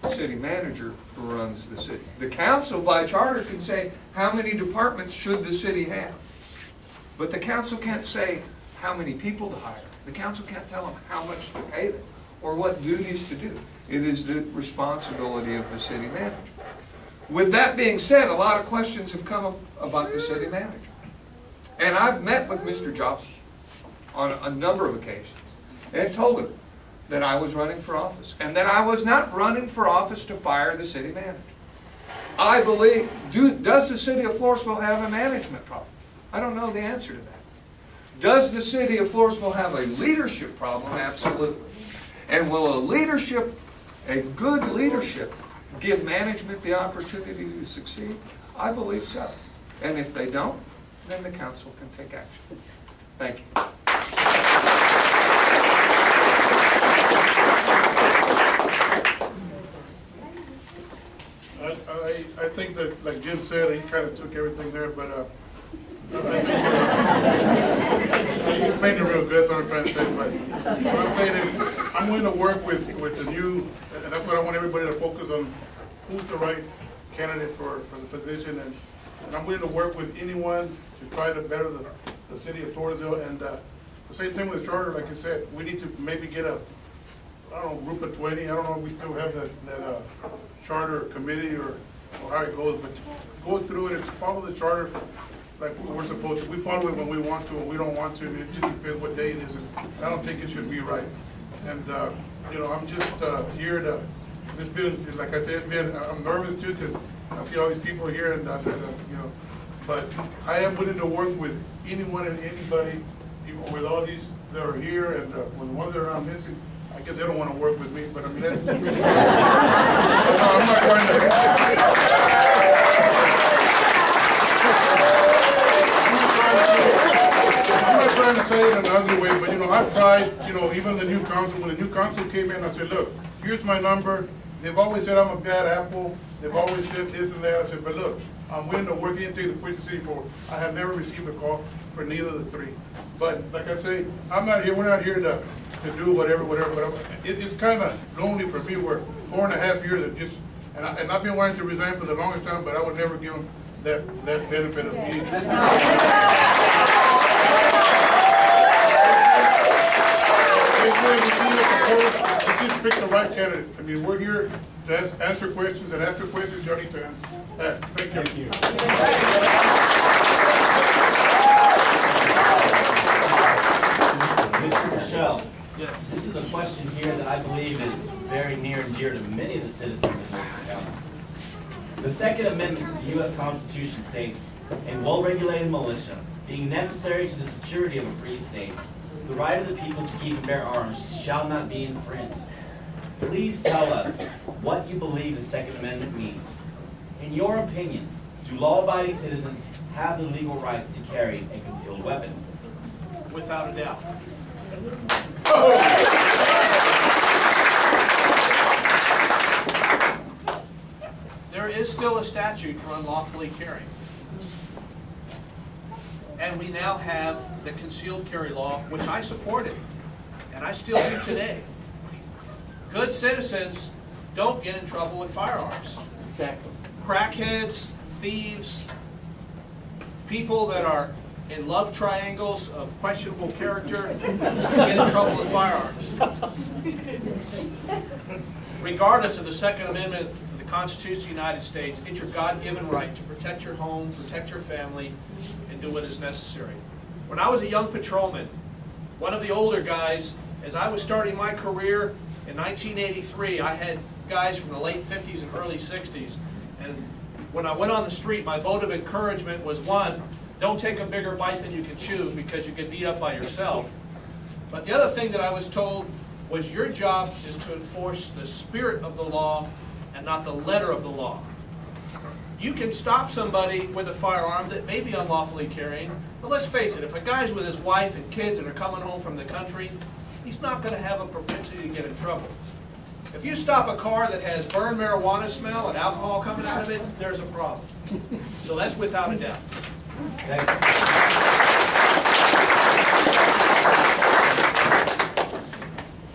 J: The city manager runs the city. The council by charter can say, how many departments should the city have? But the council can't say how many people to hire. The council can't tell them how much to pay them or what duties to do. It is the responsibility of the city manager. With that being said, a lot of questions have come up about the city manager. And I've met with Mr. Johnson on a number of occasions and told him that I was running for office and that I was not running for office to fire the city manager. I believe, does the city of Floresville have a management problem? I don't know the answer to that. Does the city of Floresville have a leadership problem? Absolutely. And will a good leadership give management the opportunity to succeed? I believe so. And if they don't, then the council can take action. Thank you.
K: I think that, like Jim said, he kind of took everything there, but I think he explained it real good, what I'm trying to say, but what I'm saying is, I'm willing to work with the new, and that's what I want everybody to focus on, who's the right candidate for the position, and I'm willing to work with anyone to try to better the city of Floresville, and the same thing with the charter, like I said, we need to maybe get a, I don't know, group of 20, I don't know if we still have that charter committee or how it goes, but go through it and follow the charter like we're supposed to. We follow it when we want to, and we don't want to. It just depends what day it is, and I don't think it should be right. And you know, I'm just here to. It's been, like I said, it's been. I'm nervous too because I see all these people here, and you know, but I am willing to work with anyone and anybody, even with all these that are here, and with the ones that are not missing. I guess they don't want to work with me, but I mean, that's really I'm not trying to say it in an ugly way, but you know, I've tried, you know, even the new council, when the new council came in, I said, look, here's my number. They've always said I'm a bad apple. They've always said this and that. I said, but look, I'm willing to work anything to push the city forward. I have never received a call for neither of the three. But like I say, I'm not here, we're not here to do whatever, but it's kind of lonely for me where 4.5 years of just, and I've been wanting to resign for the longest time, but I would never give them that benefit of me. Let's just pick the right candidate. I mean, we're here to answer questions, and after questions, you need to ask. Thank you.
M: Mr. Michelle, yes. This is a question here that I believe is very near and dear to many of the citizens of Wilson County. The Second Amendment to the U.S. Constitution states, a well-regulated militia, being necessary to the security of a free state, the right of the people to keep and bear arms shall not be infringed. Please tell us what you believe the Second Amendment means. In your opinion, do law-abiding citizens have the legal right to carry a concealed weapon?
F: Without a doubt. There is still a statute for unlawfully carrying. And we now have the concealed carry law, which I supported, and I still do today. Good citizens don't get in trouble with firearms.
E: Exactly.
F: Crackheads, thieves, people that are in love triangles of questionable character get in trouble with firearms. Regardless of the Second Amendment of the Constitution of the United States, it's your God-given right to protect your home, protect your family, and do what is necessary. When I was a young patrolman, one of the older guys, as I was starting my career in 1983, I had guys from the late 50s and early 60s, and when I went on the street, my vote of encouragement was, one, don't take a bigger bite than you can chew because you get beat up by yourself. But the other thing that I was told was your job is to enforce the spirit of the law and not the letter of the law. You can stop somebody with a firearm that may be unlawfully carrying, but let's face it, if a guy's with his wife and kids and are coming home from the country, he's not going to have a propensity to get in trouble. If you stop a car that has burned marijuana smell and alcohol coming out of it, there's a problem. So that's without a doubt.
M: Thanks.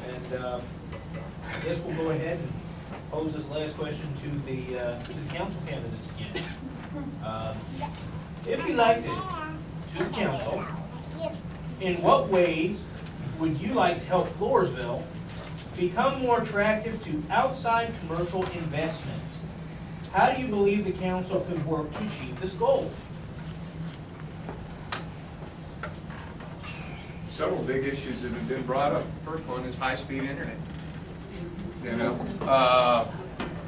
M: And I guess we'll go ahead and pose this last question to the council candidates again. If elected to the council, in what ways would you like to help Floresville become more attractive to outside commercial investment? How do you believe the council could work to achieve this goal?
J: Several big issues that have been brought up. The first one is high-speed internet. You know,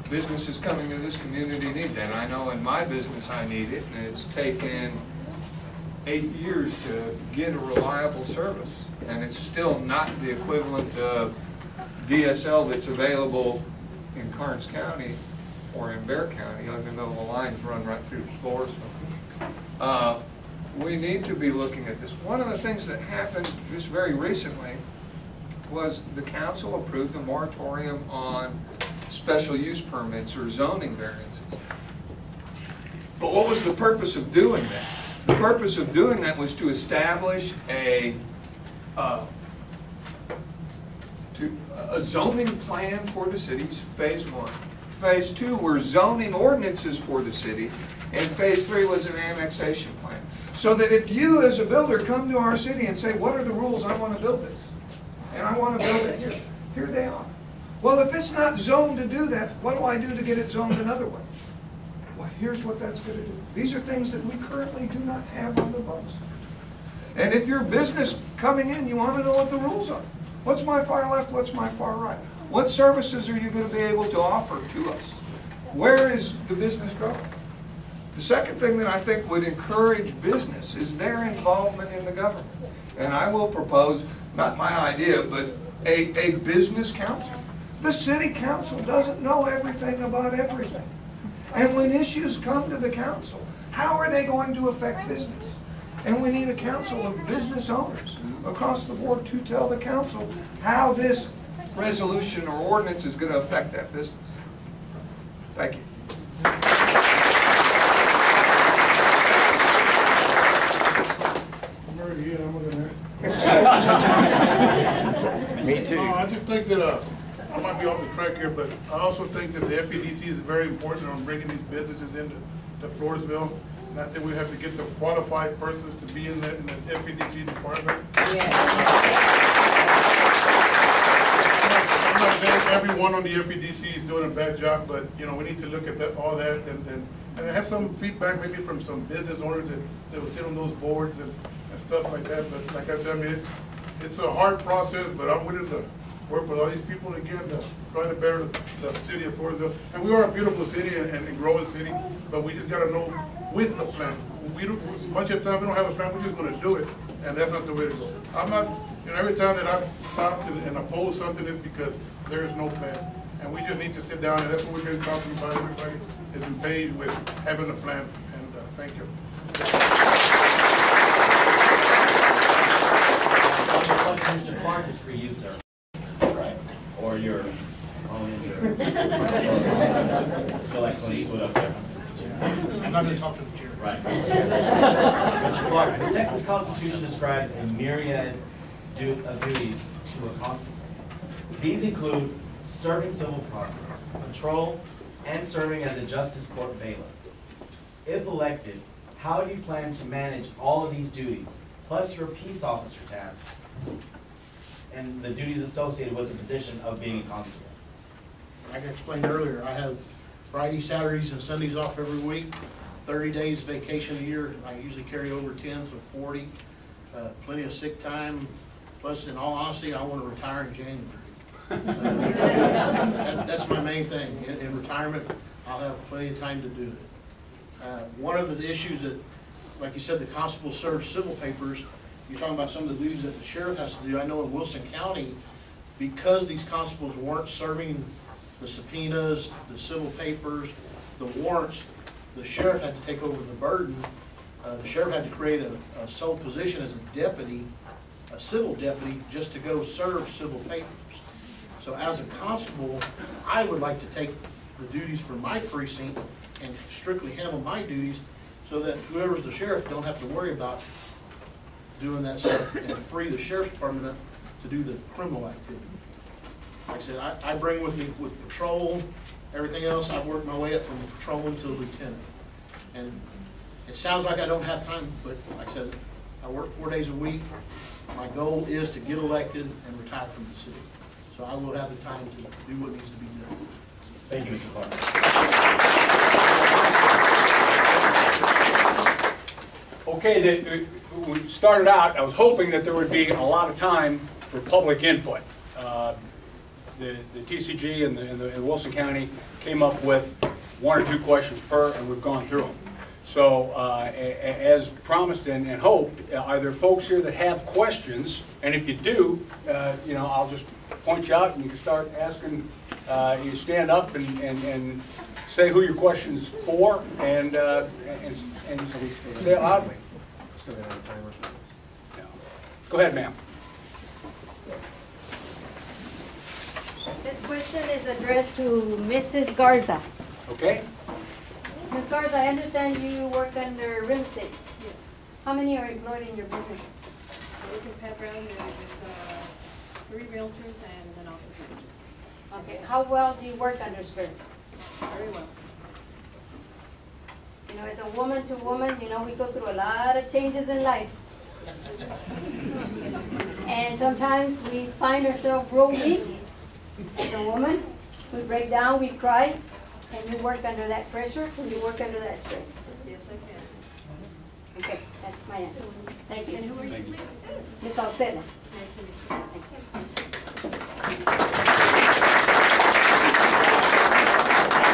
J: businesses coming to this community need that. And I know in my business I need it, and it's taken 8 years to get a reliable service. And it's still not the equivalent of DSL that's available in Karnes County or in Bear County, even though the lines run right through Floresville. We need to be looking at this. One of the things that happened just very recently was the council approved a moratorium on special use permits or zoning variances. But what was the purpose of doing that? The purpose of doing that was to establish a zoning plan for the cities, phase 1. Phase 2 were zoning ordinances for the city, and phase 3 was an annexation plan. So that if you as a builder come to our city and say, what are the rules, I want to build this, and I want to build it here, here they are. Well, if it's not zoned to do that, what do I do to get it zoned another way? Well, here's what that's going to do. These are things that we currently do not have on the books. And if you're business coming in, you want to know what the rules are. What's my far left? What's my far right? What services are you going to be able to offer to us? Where is the business going? The second thing that I think would encourage business is their involvement in the government. And I will propose, not my idea, but a business council. The city council doesn't know everything about everything. And when issues come to the council, how are they going to affect business? And we need a council of business owners across the board to tell the council how this resolution or ordinance is going to affect that business. Thank you.
K: Me too. I just think that I might be off the track here, but I also think that the FEDC is very important on bringing these businesses into Floresville. And I think we have to get the qualified persons to be in the FEDC department. I'm not saying everyone on the FEDC is doing a bad job, but you know, we need to look at that, all that, and I have some feedback maybe from some business owners that will sit on those boards and stuff like that. But like I said, I mean, it's a hard process, but I'm willing to work with all these people again to try to better the city of Floresville. And we are a beautiful city and a growing city, but we just got to know with the plan. We don't, much of the time we don't have a plan, we're just going to do it, and that's not the way to go. I'm not, you know, every time that I've stopped and opposed something is because there is no plan. And we just need to sit down, and that's what we've been talking about. Everybody is in page with having a plan, and thank you.
M: Mr. Clark is for you, sir. Right. Or your own feel like Clint Eastwood up there.
E: I'm not going to talk to the chair.
M: Right. Mr. Clark, the Texas Constitution describes a myriad of duties to a constable. These include serving civil process, patrol, and serving as a justice court bailiff. If elected, how do you plan to manage all of these duties, plus your peace officer tasks, and the duties associated with the position of being a constable?
E: Like I explained earlier, I have Fridays, Saturdays, and Sundays off every week, 30 days vacation a year. I usually carry over 10, so 40. Plenty of sick time. Plus, in all honesty, I want to retire in January. That's my main thing. In retirement, I'll have plenty of time to do it. One of the issues that, like you said, the constable serves civil papers. You're talking about some of the duties that the sheriff has to do. I know in Wilson County, because these constables weren't serving the subpoenas, the civil papers, the warrants, the sheriff had to take over the burden. The sheriff had to create a sole position as a deputy, a civil deputy, just to go serve civil papers. So as a constable, I would like to take the duties from my precinct and strictly handle my duties so that whoever's the sheriff don't have to worry about doing that stuff and free the sheriff's department to do the criminal activity. Like I said, I bring with me with patrol, everything else, I've worked my way up from patrolman to lieutenant. And it sounds like I don't have time, but like I said, I work 4 days a week. My goal is to get elected and retire from the city. So I will have the time to do what needs to be done.
M: Thank you, Mr. Clark.
A: Okay, we started out, I was hoping that there would be a lot of time for public input. The TCG and Wilson County came up with 1 or 2 questions per, and we've gone through them. So as promised and hoped, are there folks here that have questions? And if you do, you know, I'll just point you out and you can start asking. You stand up and say who your question's for and say it loudly. No. Go ahead, ma'am.
N: This question is addressed to Mrs. Garza.
A: Okay.
N: Ms. Garza, I understand you work under real estate. Yes. How many are employed in your business?
G: I work in Pat Brown, there's 3 realtors and an office manager.
N: Okay, how well do you work under stress?
G: Very well.
N: You know, as a woman to woman, you know, we go through a lot of changes in life. And sometimes we find ourselves real weak as a woman. We break down, we cry, and you work under that pressure, and you work under that stress.
G: Yes, I can.
N: Okay, that's my answer. Thank you.
G: And who are you, please?
N: Ms. Alcena.
G: Nice to meet you.
N: Thank you.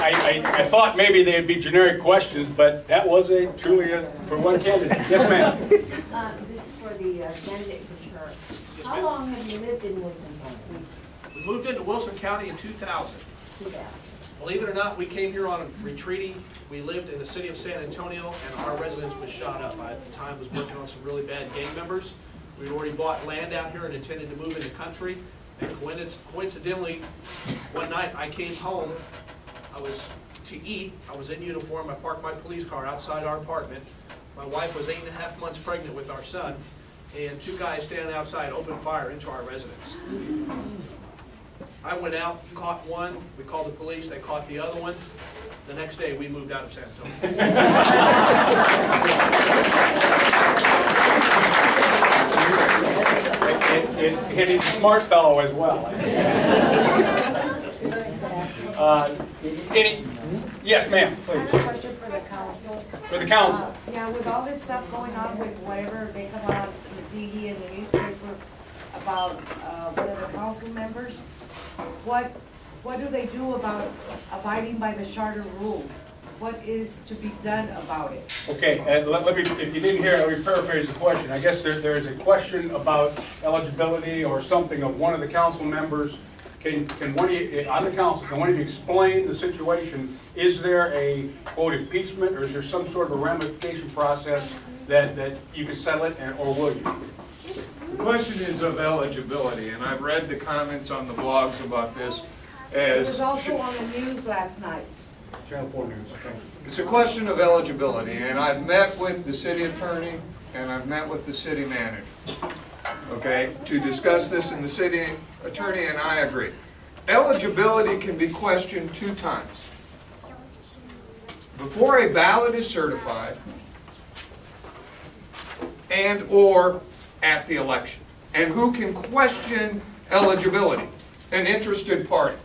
A: I thought maybe they'd be generic questions, but that was truly for one candidate. Yes, ma'am.
O: This is for the candidate for church.
F: Yes,
O: How
F: ma'am.
O: long have you lived in Wilson County?
F: We moved into Wilson County in 2000. Believe it or not, we came here on a retreating. We lived in the city of San Antonio, and our residence was shot up. I, at the time, was working on some really bad gang members. We'd already bought land out here and intended to move in the country. And coincidentally, one night I came home. I was to eat. I was in uniform. I parked my police car outside our apartment. My wife was 8.5 months pregnant with our son, and 2 guys standing outside opened fire into our residence. I went out, caught one. We called the police. They caught the other one. The next day, we moved out of San Antonio.
A: And he's a smart fellow as well. Yes, ma'am,
O: I have
A: please.
O: a question for the council.
A: For the council.
O: Yeah, with all this stuff going on with whatever they come out in the TV and the newspaper about one of the council members, what do they do about abiding by the charter rule? What is to be done about it?
A: Okay, let me, if you didn't hear, let me paraphrase the question. I guess there's a question about eligibility or something of one of the council members. Can one of you, on the council, can one of you explain the situation? Is there a, quote, impeachment, or is there some sort of a ramification process that you can settle it, or will you?
J: The question is of eligibility, and I've read the comments on the blogs about this as...
O: It was also on the news last night.
A: Channel 4 News, okay.
J: It's a question of eligibility, and I've met with the city attorney and I've met with the city manager, okay, to discuss this, and the city attorney and I agree. Eligibility can be questioned 2 times. Before a ballot is certified and or at the election. And who can question eligibility? An interested party.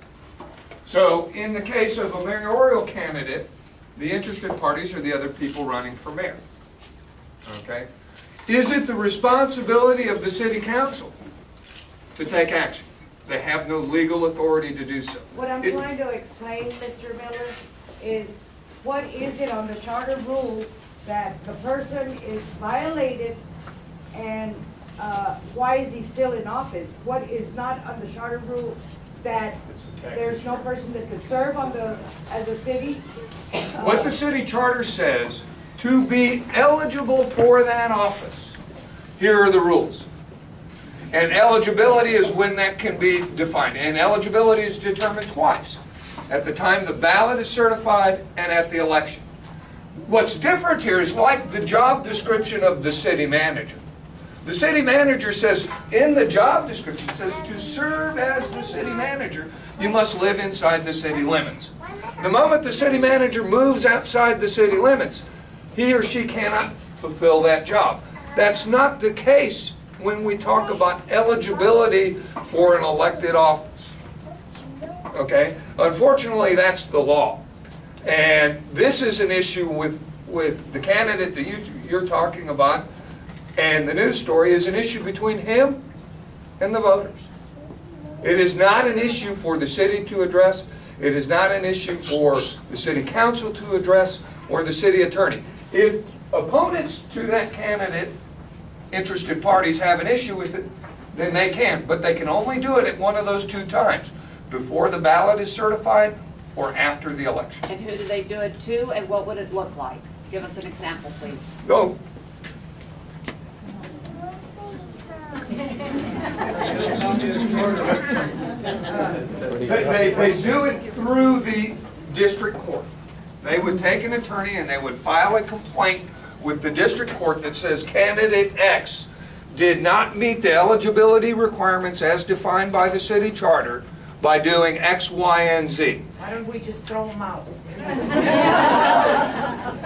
J: So in the case of a mayoral candidate, the interested parties are the other people running for mayor. Okay? Is it the responsibility of the city council to take action? They have no legal authority to do so.
O: What I'm trying to explain, Mr. Miller, is what is it on the charter rule that the person is violated, and why is he still in office? What is not on the charter rule that there's no person that could serve on as a city?
J: What the city charter says, to be eligible for that office, here are the rules. And eligibility is when that can be defined. And eligibility is determined twice. At the time the ballot is certified and at the election. What's different here is like the job description of the city manager. The city manager says, in the job description, it says to serve as the city manager, you must live inside the city limits. The moment the city manager moves outside the city limits, he or she cannot fulfill that job. That's not the case when we talk about eligibility for an elected office. Okay? Unfortunately, that's the law. And this is an issue with the candidate that you're talking about, and the news story is an issue between him and the voters. It is not an issue for the city to address. It is not an issue for the city council to address or the city attorney. If opponents to that candidate, interested parties, have an issue with it, then they can. But they can only do it at one of those 2 times. Before the ballot is certified or after the election.
P: And who do they do it to, and what would it look like? Give us an example, please.
J: Go. They do it through the district court. They would take an attorney and they would file a complaint with the district court that says candidate X did not meet the eligibility requirements as defined by the city charter by doing X, Y, and Z.
O: Why don't we just throw them out?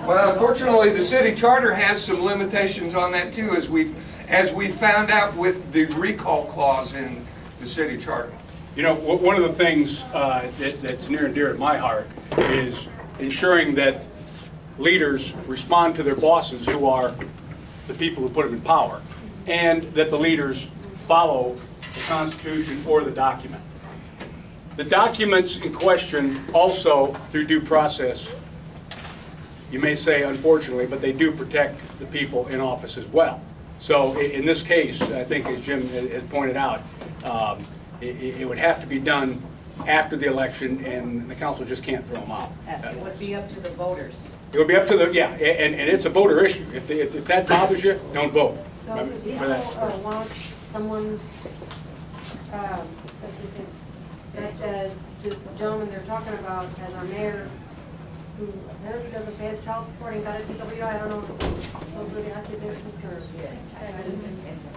J: Well, unfortunately, the city charter has some limitations on that too, as we found out with the recall clause in the city charter.
A: You know, one of the things that's near and dear to my heart is ensuring that leaders respond to their bosses, who are the people who put them in power, and that the leaders follow the Constitution or the document. The documents in question also, through due process, you may say unfortunately, but they do protect the people in office as well. So in this case, I think as Jim has pointed out, it would have to be done after the election, and the council just can't throw them out.
O: It would be up to the voters.
A: It would be up to the, yeah, and it's a voter issue. If that bothers you, don't vote.
N: So if people want someone, such as this gentleman they're talking about as our mayor, who apparently doesn't pay his child support and got a TWI, I don't know, those are the accusations, or? Yes.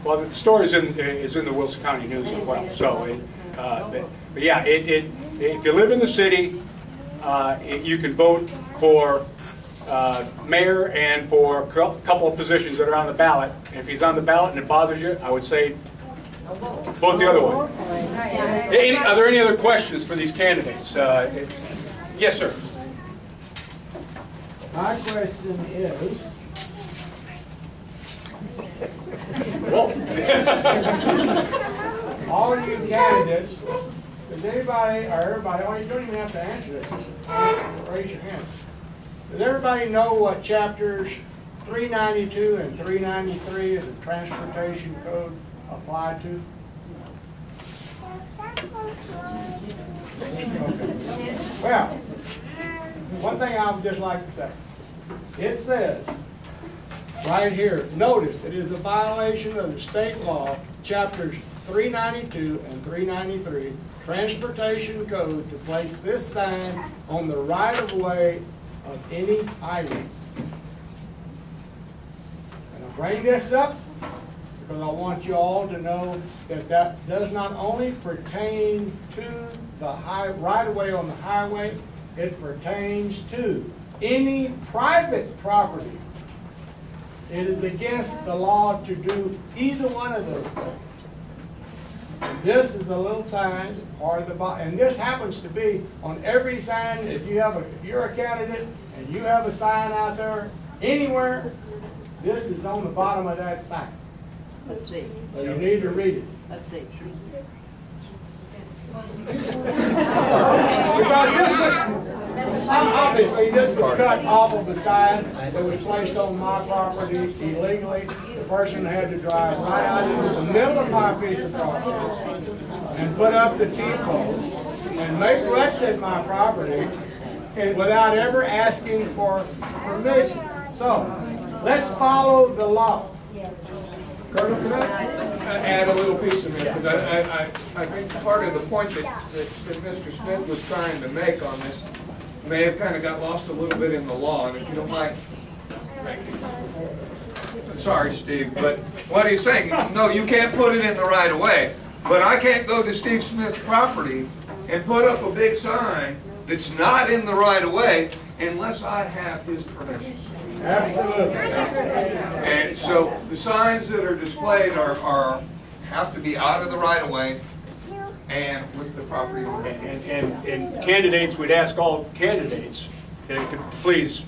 A: Well, the story is in the Wilson County News as well. So, but yeah, if you live in the city, you can vote for mayor and for a couple of positions that are on the ballot. And if he's on the ballot and it bothers you, I would say vote the other way. Are there any other questions for these candidates? Yes, sir.
C: My question is, all of you candidates, does anybody, or everybody, oh, you don't even have to answer this, just raise your hand. Does everybody know what chapters 392 and 393 of the Transportation Code apply to? Okay. Well, one thing I would just like to say. It says, right here, notice it is a violation of the state law, chapters 392 and 393, Transportation Code, to place this sign on the right-of-way of any highway. And I bring this up because I want you all to know that that does not only pertain to the right-of-way on the highway, it pertains to any private property. It is against the law to do either one of those things. And this is a little sign, part of the, and this happens to be on every sign. If you're a candidate and you have a sign out there anywhere, this is on the bottom of that sign.
P: Let's see.
C: So you need to read it.
P: Let's see.
C: Obviously, this was cut off of the sign that was placed on my property illegally. The person had to drive right out into the middle of my piece of property and put up the T-post and make erected my property without ever asking for permission. So, let's follow the law.
J: Colonel, can I add a little piece of it? Because I think part of the point that Mr. Smith was trying to make on this may have kind of got lost a little bit in the law, and if you don't mind, thank you. Sorry, Steve, but what he's saying, no, you can't put it in the right of way, but I can't go to Steve Smith's property and put up a big sign that's not in the right of way unless I have his permission.
C: Absolutely.
J: And so the signs that are displayed have to be out of the right of way and with the property owner.
A: And candidates, we'd ask all candidates to please,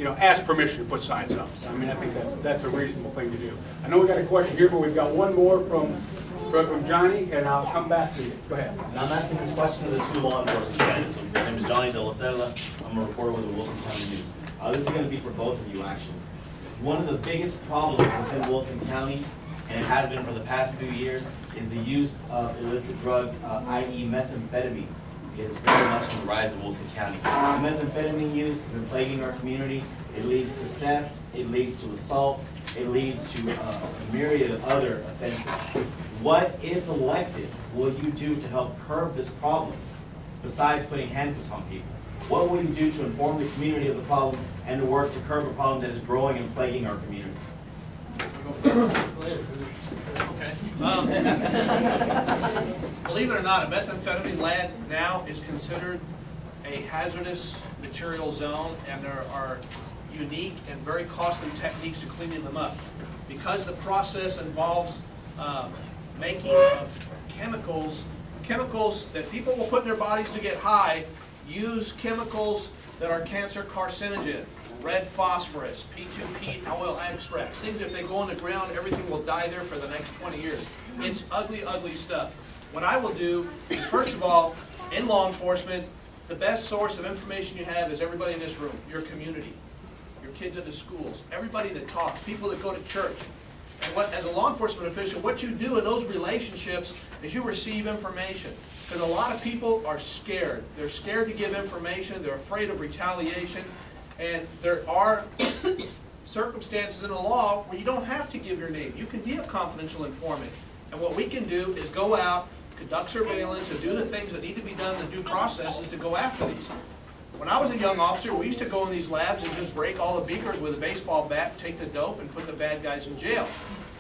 A: ask permission to put signs up. I mean, I think that's a reasonable thing to do. I know we got a question here, but we've got one more from Johnny, and I'll come back to you. Go ahead.
M: And I'm asking this question to the two law enforcement candidates. My name is Johnny De La Cerda. I'm a reporter with the Wilson County News. This is going to be for both of you, actually. One of the biggest problems within Wilson County, and it has been for the past few years, is the use of illicit drugs, i.e. methamphetamine. is very much on the rise in Wilson County. Methamphetamine use has been plaguing our community. It leads to theft, it leads to assault, it leads to a myriad of other offenses. What, if elected, will you do to help curb this problem, besides putting handcuffs on people? What will you do to inform the community of the problem and to work to curb a problem that is growing and plaguing our community?
F: Okay. Believe it or not, a methamphetamine lab now is considered a hazardous material zone, and there are unique and very costly techniques to cleaning them up. Because the process involves making of chemicals that people will put in their bodies to get high, use chemicals that are cancer carcinogen. Red phosphorus, P2P oil extracts, things if they go on the ground, everything will die there for the next 20 years. It's ugly, ugly stuff. What I will do is, first of all, in law enforcement, the best source of information you have is everybody in this room, your community, your kids in the schools, everybody that talks, people that go to church. And as a law enforcement official, what you do in those relationships is you receive information. Because a lot of people are scared. They're scared to give information, they're afraid of retaliation. And there are circumstances in the law where you don't have to give your name. You can be a confidential informant. And what we can do is go out, conduct surveillance, and do the things that need to be done in the due processes to go after these. When I was a young officer, we used to go in these labs and just break all the beakers with a baseball bat, take the dope, and put the bad guys in jail.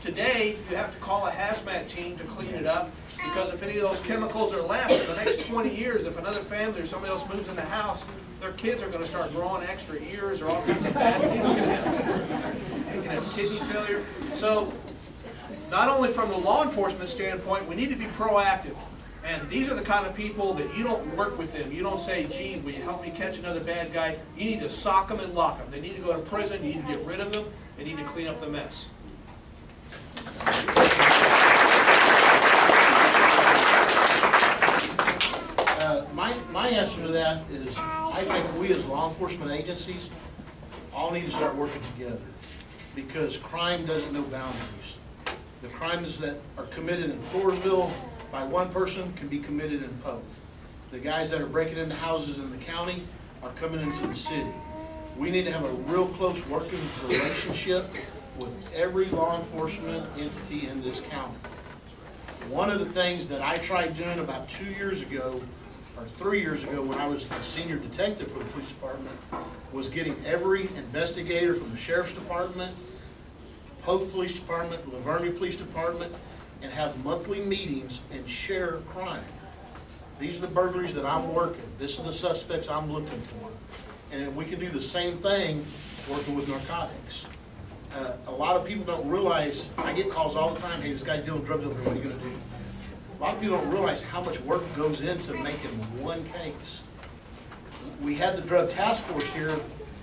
F: Today, you have to call a hazmat team to clean it up, because if any of those chemicals are left for the next 20 years, if another family or somebody else moves in the house, their kids are going to start growing extra ears or all kinds of bad things can happen. They can have kidney failure. So, not only from the law enforcement standpoint, we need to be proactive. And these are the kind of people that you don't work with them. You don't say, gee, will you help me catch another bad guy? You need to sock them and lock them. They need to go to prison. You need to get rid of them. They need to clean up the mess.
E: My answer to that is, I think we as law enforcement agencies all need to start working together, because crime doesn't know boundaries. The crimes that are committed in Floresville by one person can be committed in Poth. The guys that are breaking into houses in the county are coming into the city. We need to have a real close working relationship with every law enforcement entity in this county. One of the things that I tried doing about 2 years ago, or 3 years ago, when I was the senior detective for the police department, was getting every investigator from the sheriff's department, Poth Police Department, Laverne Police Department, and have monthly meetings and share crime. These are the burglaries that I'm working. This are the suspects I'm looking for. And we can do the same thing working with narcotics. A lot of people don't realize, I get calls all the time, hey, this guy's dealing drugs over here, what are you going to do? A lot of people don't realize how much work goes into making one case. We had the drug task force here,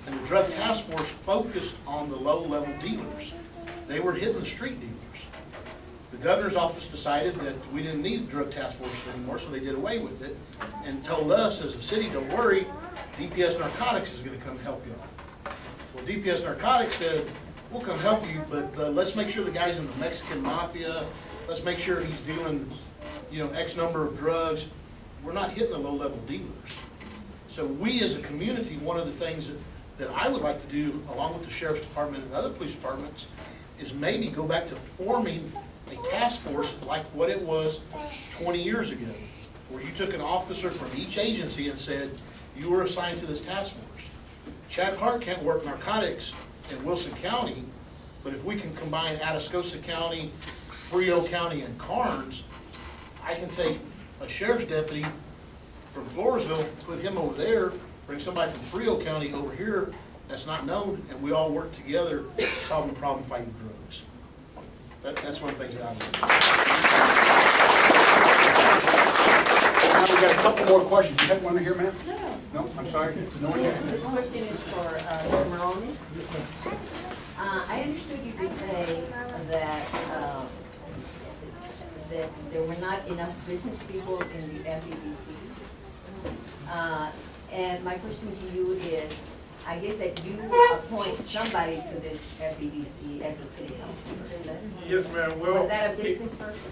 E: and the drug task force focused on the low-level dealers. They were hitting the street dealers. The governor's office decided that we didn't need the drug task force anymore, so they did away with it and told us as a city, don't worry, DPS Narcotics is going to come help you all. Well, DPS Narcotics said, we'll come help you, but let's make sure the guy's in the Mexican mafia. Let's make sure he's dealing, X number of drugs. We're not hitting the low-level dealers. So we as a community, one of the things that I would like to do, along with the sheriff's department and other police departments, is maybe go back to forming a task force like what it was 20 years ago, where you took an officer from each agency and said, you were assigned to this task force. Chad Clark can't work narcotics in Wilson County, but if we can combine Atascosa County, Frio County, and Karnes, I can take a sheriff's deputy from Floresville, put him over there, bring somebody from Frio County over here that's not known, and we all work together solving the problem fighting drugs. That's one of the things that I would do.
A: Now we've got a couple more questions. You had one here, ma'am? No, I'm sorry. No one here.
Q: This question is for Mr. Moronis. I understood you to say that there were not enough business people in the FEDC. And my question to you is, I guess that you appoint somebody to this FEDC as a city councilor.
K: Yes, ma'am. Well,
Q: was that a business person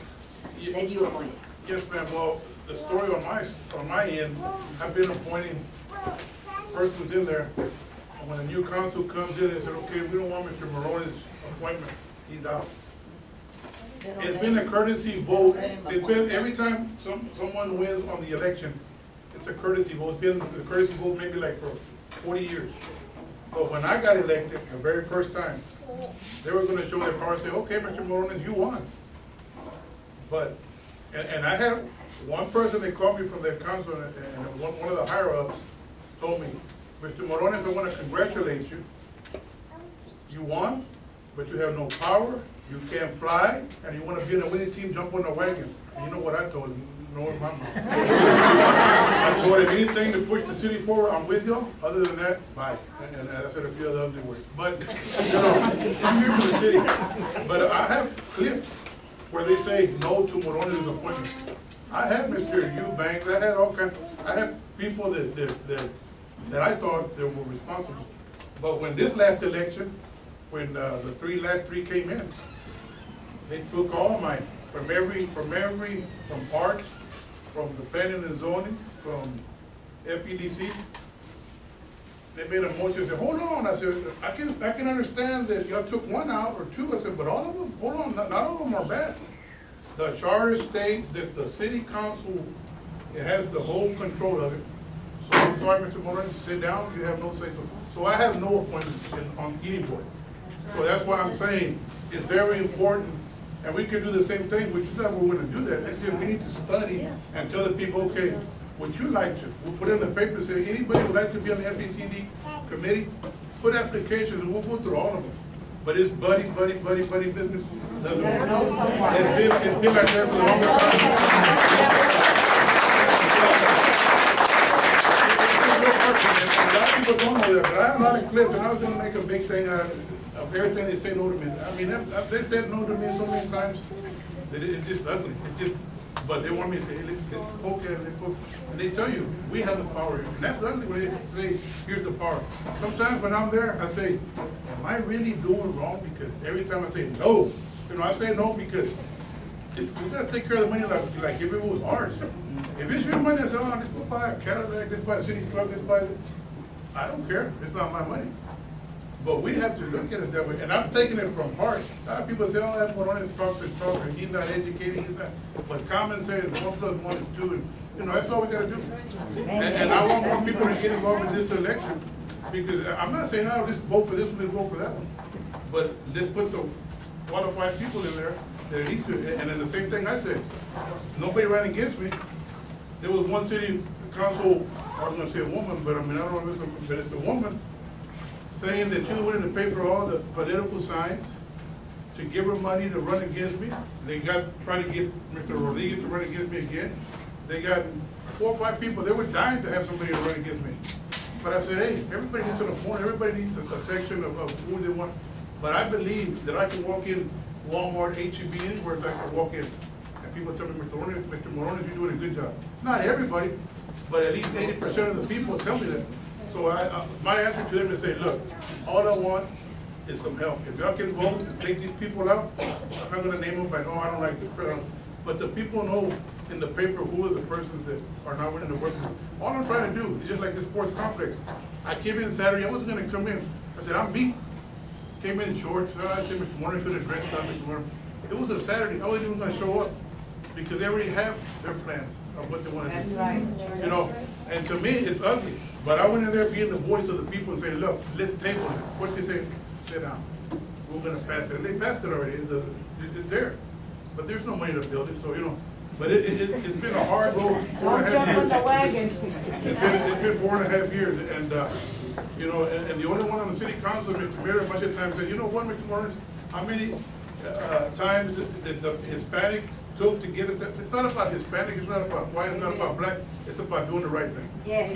Q: that you appointed?
K: Yes, ma'am. Well, the story on my end, I've been appointing persons in there. And when a new council comes in, they said, okay, we don't want Mr. Morone's appointment, he's out. It's been a courtesy vote. It's been, every time someone wins on the election, it's a courtesy vote. It's been a courtesy vote maybe like for 40 years. But when I got elected, the very first time, they were gonna show their power and say, okay, Mr. Morone, you won. But, and I had one person that called me from the council, and one of the higher-ups told me, Mr. Morone, I want to congratulate you. You won, but you have no power, you can't fly, and you want to be in a winning team, jump on the wagon. And you know what I told him? No, my mom. I told him anything to push the city forward, I'm with you. Other than that, bye. And I said a few other ugly words. But, you know, I'm here for the city. But I have clips where they say no to Morone's appointment. I have Mr. Eubanks, I had all kinds, I have people that I thought that were responsible. But when this last election, when the last three came in, they took all mine, from parks, from the planning and zoning, from FEDC. They made a motion, said, hold on. I said, I can understand that y'all took one out or two. I said, but all of them, hold on, not all of them are bad. The charter states that the city council, it has the whole control of it. So I'm sorry, Mr. Moreno, sit down, you have no say. So I have no appointments on any board. So that's why I'm saying it's very important, and we can do the same thing, which is not we're going to do that. Next year we need to study and tell the people, okay, would you like to? We'll put in the paper and say, anybody would like to be on the FECD committee, put applications and we'll go through all of them. But it's buddy business. Doesn't work. It's been like that for the longest time. A lot of people don't know that, but I have a lot of clips, and I was going to make a big thing out of everything they say no to me. I mean, they said no to me so many times that it's just ugly. It's just, but they want me to say, hey, let's poke at it, and they tell you, we have the power here. And that's ugly when they say, here's the power. Sometimes when I'm there, I say, am I really doing wrong? Because every time I say no, I say no because we got to take care of the money like if it was ours. If it's your money, I say, oh, let's go buy a Cadillac, let's buy a city truck, let's buy this. I don't care. It's not my money. But we have to look at it that way. And I'm taking it from heart. A lot of people say, oh, that Morone talks and talks, and he's not educated, he's not. But common sense, 1 + 1 is 2, and that's all we got to do. And I want more people to get involved in this election, because I'm not saying, oh, let's vote for this one, let's vote for that one. But let's put the qualified people in there that need to. And then the same thing I said, nobody ran against me. There was one city council, I was going to say a woman, but I mean, I don't know if it's a woman, saying that she was willing to pay for all the political signs to give her money to run against me. They trying to get Mr. Rodriguez to run against me again. They got 4 or 5 people, they were dying to have somebody to run against me. But I said, hey, everybody needs an opponent, everybody needs a section of who they want. But I believe that I can walk in Walmart, H-E-B, anywhere I can walk in. And people tell me, Mr. Morone, you're doing a good job. Not everybody, but at least 80% of the people tell me that. So my answer to them is say, look, all I want is some help. If y'all can vote and take these people out, I'm not going to name them by, no, I don't like this person. But the people know in the paper who are the persons that are not willing to work with. All I'm trying to do is just like the sports complex. I came in Saturday, I wasn't going to come in. I said, I'm beat. Came in shorts. I said, Mr. Morning should have dressed up. It was a Saturday. I wasn't even going to show up because they already have their plans of what they want to do.
O: Right.
K: You know, and to me, it's ugly. But I went in there being the voice of the people and say, look, let's table it. What they say, sit down. We're going to pass it. And they passed it already. It's there. But there's no money to build it, so, you know. But it's been a hard road, 4.5 years. It's been 4.5 years. And, you know, and the only one on the city council, Mr. Mayor, a bunch of times said, you know what, Mr. Morris, how many times did the Hispanic took to get it? It's not about Hispanic, it's not about white, it's not about black, it's about doing the right thing.
O: Yes.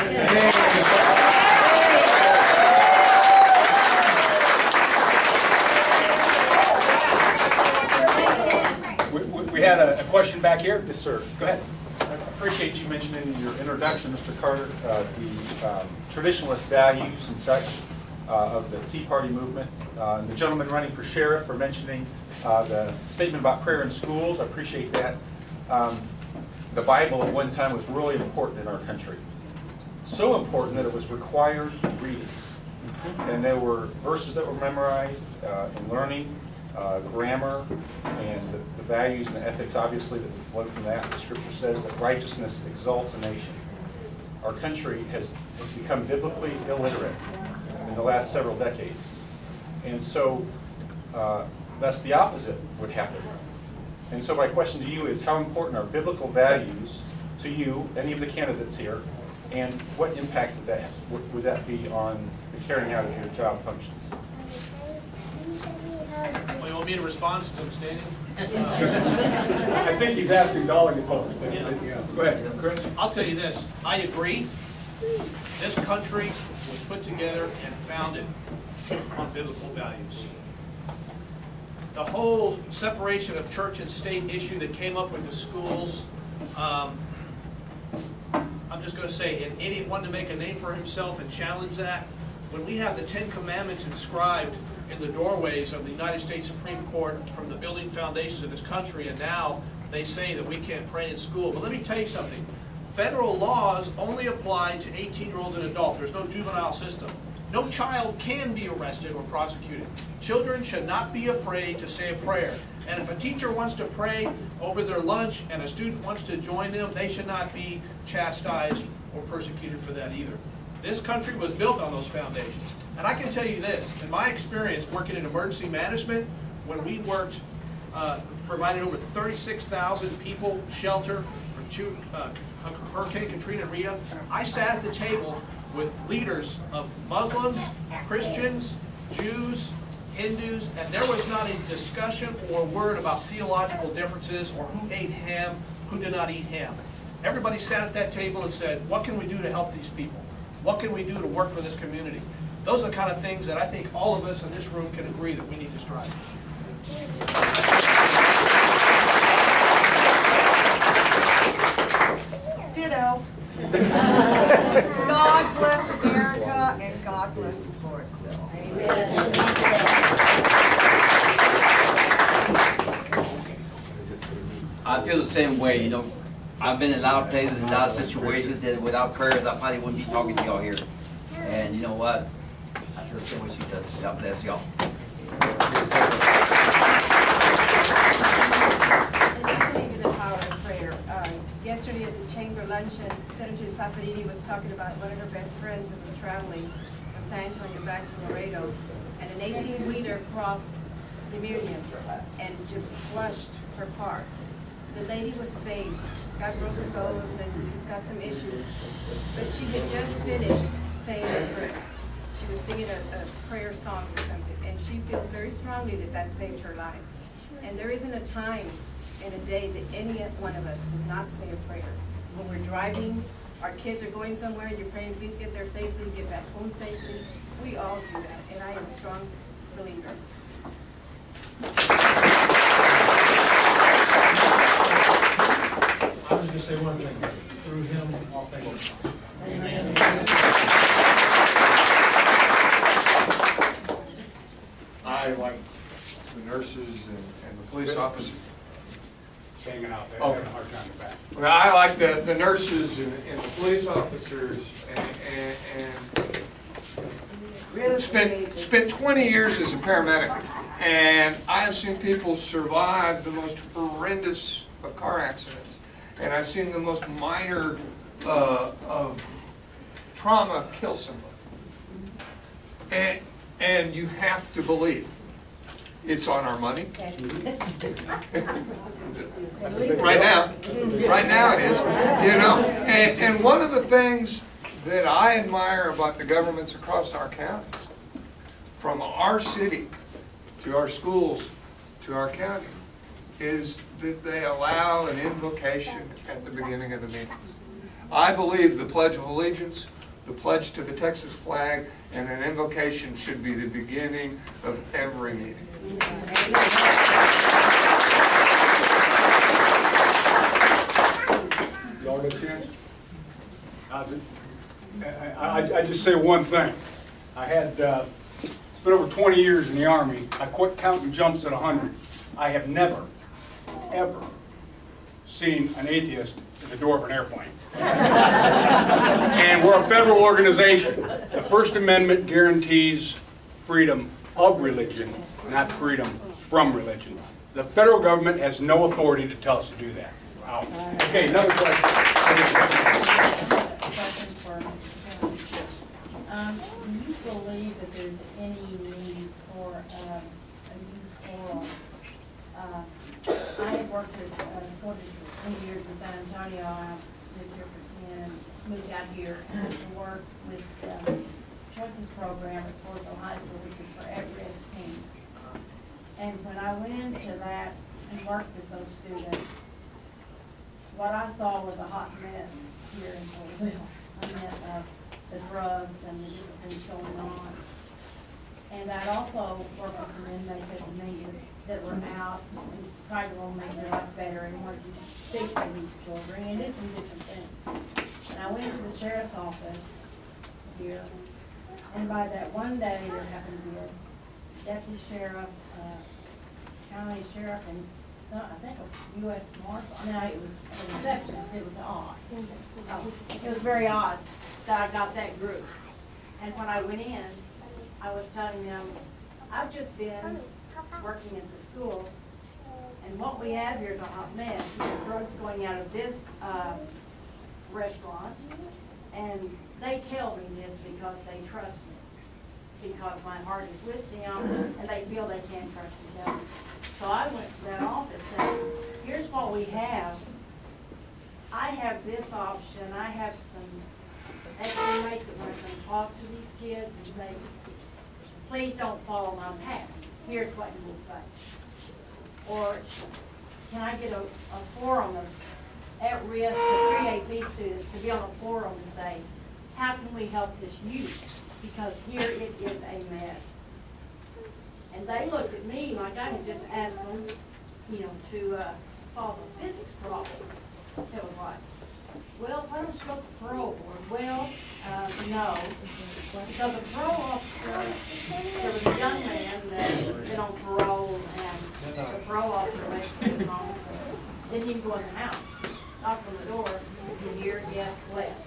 A: We had a question back here.
R: Yes, sir.
A: Go ahead.
R: I appreciate you mentioning in your introduction, Mr. Carter, the traditionalist values and such of the Tea Party movement. And the gentleman running for sheriff for mentioning the statement about prayer in schools. I appreciate that. the Bible at one time was really important in our country. So important that it was required reading. And there were verses that were memorized in learning, grammar, and the values and the ethics, obviously, that flow from that. The scripture says that righteousness exalts a nation. Our country has become biblically illiterate in the last several decades. And so, thus the opposite would happen. And so my question to you is, how important are biblical values to you, any of the candidates here, and what impact would that be on the carrying out of your job functions?
F: Well, you want me to respond since I'm standing?
A: I think he's asking Dolly folks. Go ahead, Chris.
F: I'll tell you this, I agree. This country was put together and founded on biblical values. The whole separation of church and state issue that came up with the schools, I'm just going to say, and any wanted to make a name for himself and challenge that, when we have the 10 Commandments inscribed in the doorways of the United States Supreme Court from the building foundations of this country, and now they say that we can't pray in school. But let me tell you something. Federal laws only apply to 18-year-olds and adults. There's no juvenile system. No child can be arrested or prosecuted. Children should not be afraid to say a prayer. And if a teacher wants to pray over their lunch and a student wants to join them, they should not be chastised or persecuted for that either. This country was built on those foundations. And I can tell you this, in my experience working in emergency management, when we worked, provided over 36,000 people shelter for Hurricane Katrina and Rita, I sat at the table with leaders of Muslims, Christians, Jews, Hindus, and there was not a discussion or a word about theological differences or who ate ham, who did not eat ham. Everybody sat at that table and said, what can we do to help these people? What can we do to work for this community? Those are the kind of things that I think all of us in this room can agree that we need to strive for.
H: Ditto. God bless America and God bless Floresville.
I: I feel the same way, you know. I've been in a lot of places, in a lot of situations that without prayers, I probably wouldn't be talking to y'all here. And you know what? I feel the same way she does. God bless y'all.
G: Yesterday at the chamber luncheon, Senator Safarini was talking about one of her best friends that was traveling from San Antonio back to Laredo, and an 18-wheeler crossed the median and just flushed her car. The lady was saved. She's got broken bones and she's got some issues, but she had just finished saying a prayer. She was singing a prayer song or something, and she feels very strongly that that saved her life. And there isn't a time in a day that any one of us does not say a prayer. When we're driving, our kids are going somewhere and you're praying, please get there safely, get back home safely. We all do that, and I am a strong believer.
E: I was going to say one thing. Through him, all things. Amen.
J: I, like the nurses and the police officers,
C: Hanging out there,
J: okay.
C: having a hard time to back.
J: Well, I like the nurses and the police officers and spent 20 years as a paramedic, and I have seen people survive the most horrendous of car accidents, and I've seen the most minor of trauma kill somebody. And you have to believe it's on our money. Right now it is, you know. And one of the things that I admire about the governments across our county, from our city to our schools to our county, is that they allow an invocation at the beginning of the meetings. I believe the Pledge of Allegiance, the pledge to the Texas flag, and an invocation should be the beginning of every meeting.
A: Y'all get a chance? I just say one thing. I had spent over 20 years in the Army. I quit counting jumps at 100. I have never, ever seeing an atheist at the door of an airplane. And we're a federal organization. The First Amendment guarantees freedom of religion, not freedom from religion. The federal government has no authority to tell us to do that. Wow. Okay, another question.
S: Do you believe that there's any need for a youth forum? I have worked at a school district for 20 years in San Antonio. I lived here for 10, moved out here to work with the Choices program at Floresville High School, which is for at-risk teens. And when I went into that and worked with those students, what I saw was a hot mess here in Floresville. I mean, the drugs and the different things going on. And I'd also worked with some inmates at the meetings that were out and tried to make their life better and wanted to speak to these children and do some different things. And I went to the sheriff's office here, and by that one day there happened to be a deputy sheriff, county sheriff, and I think a U.S. Marshal. I mean, it was a receptionist. It was odd. It was very odd that I got that group. And when I went in, I was telling them, I've just been working at the school, and what we have here is a hot mess. We have drugs going out of this restaurant, and they tell me this because they trust me, because my heart is with them, and they feel they can trust each other. So I went to that office and here's what we have. I have this option. I have some ex-inmates that want to come talk to these kids and say, please don't follow my path. Here's what you will face. Or can I get a forum of at-risk pre-AP students to be on a forum to say, how can we help this youth? Because here it is a mess. And they looked at me like I had just asked them, to solve a physics problem. It was like, well, why don't you go to the parole board? Well, no. Because the parole officer, there was a young man that had been on parole, and the parole officer made his home. Didn't even go in the house. Knocked on the door, here, yes, left.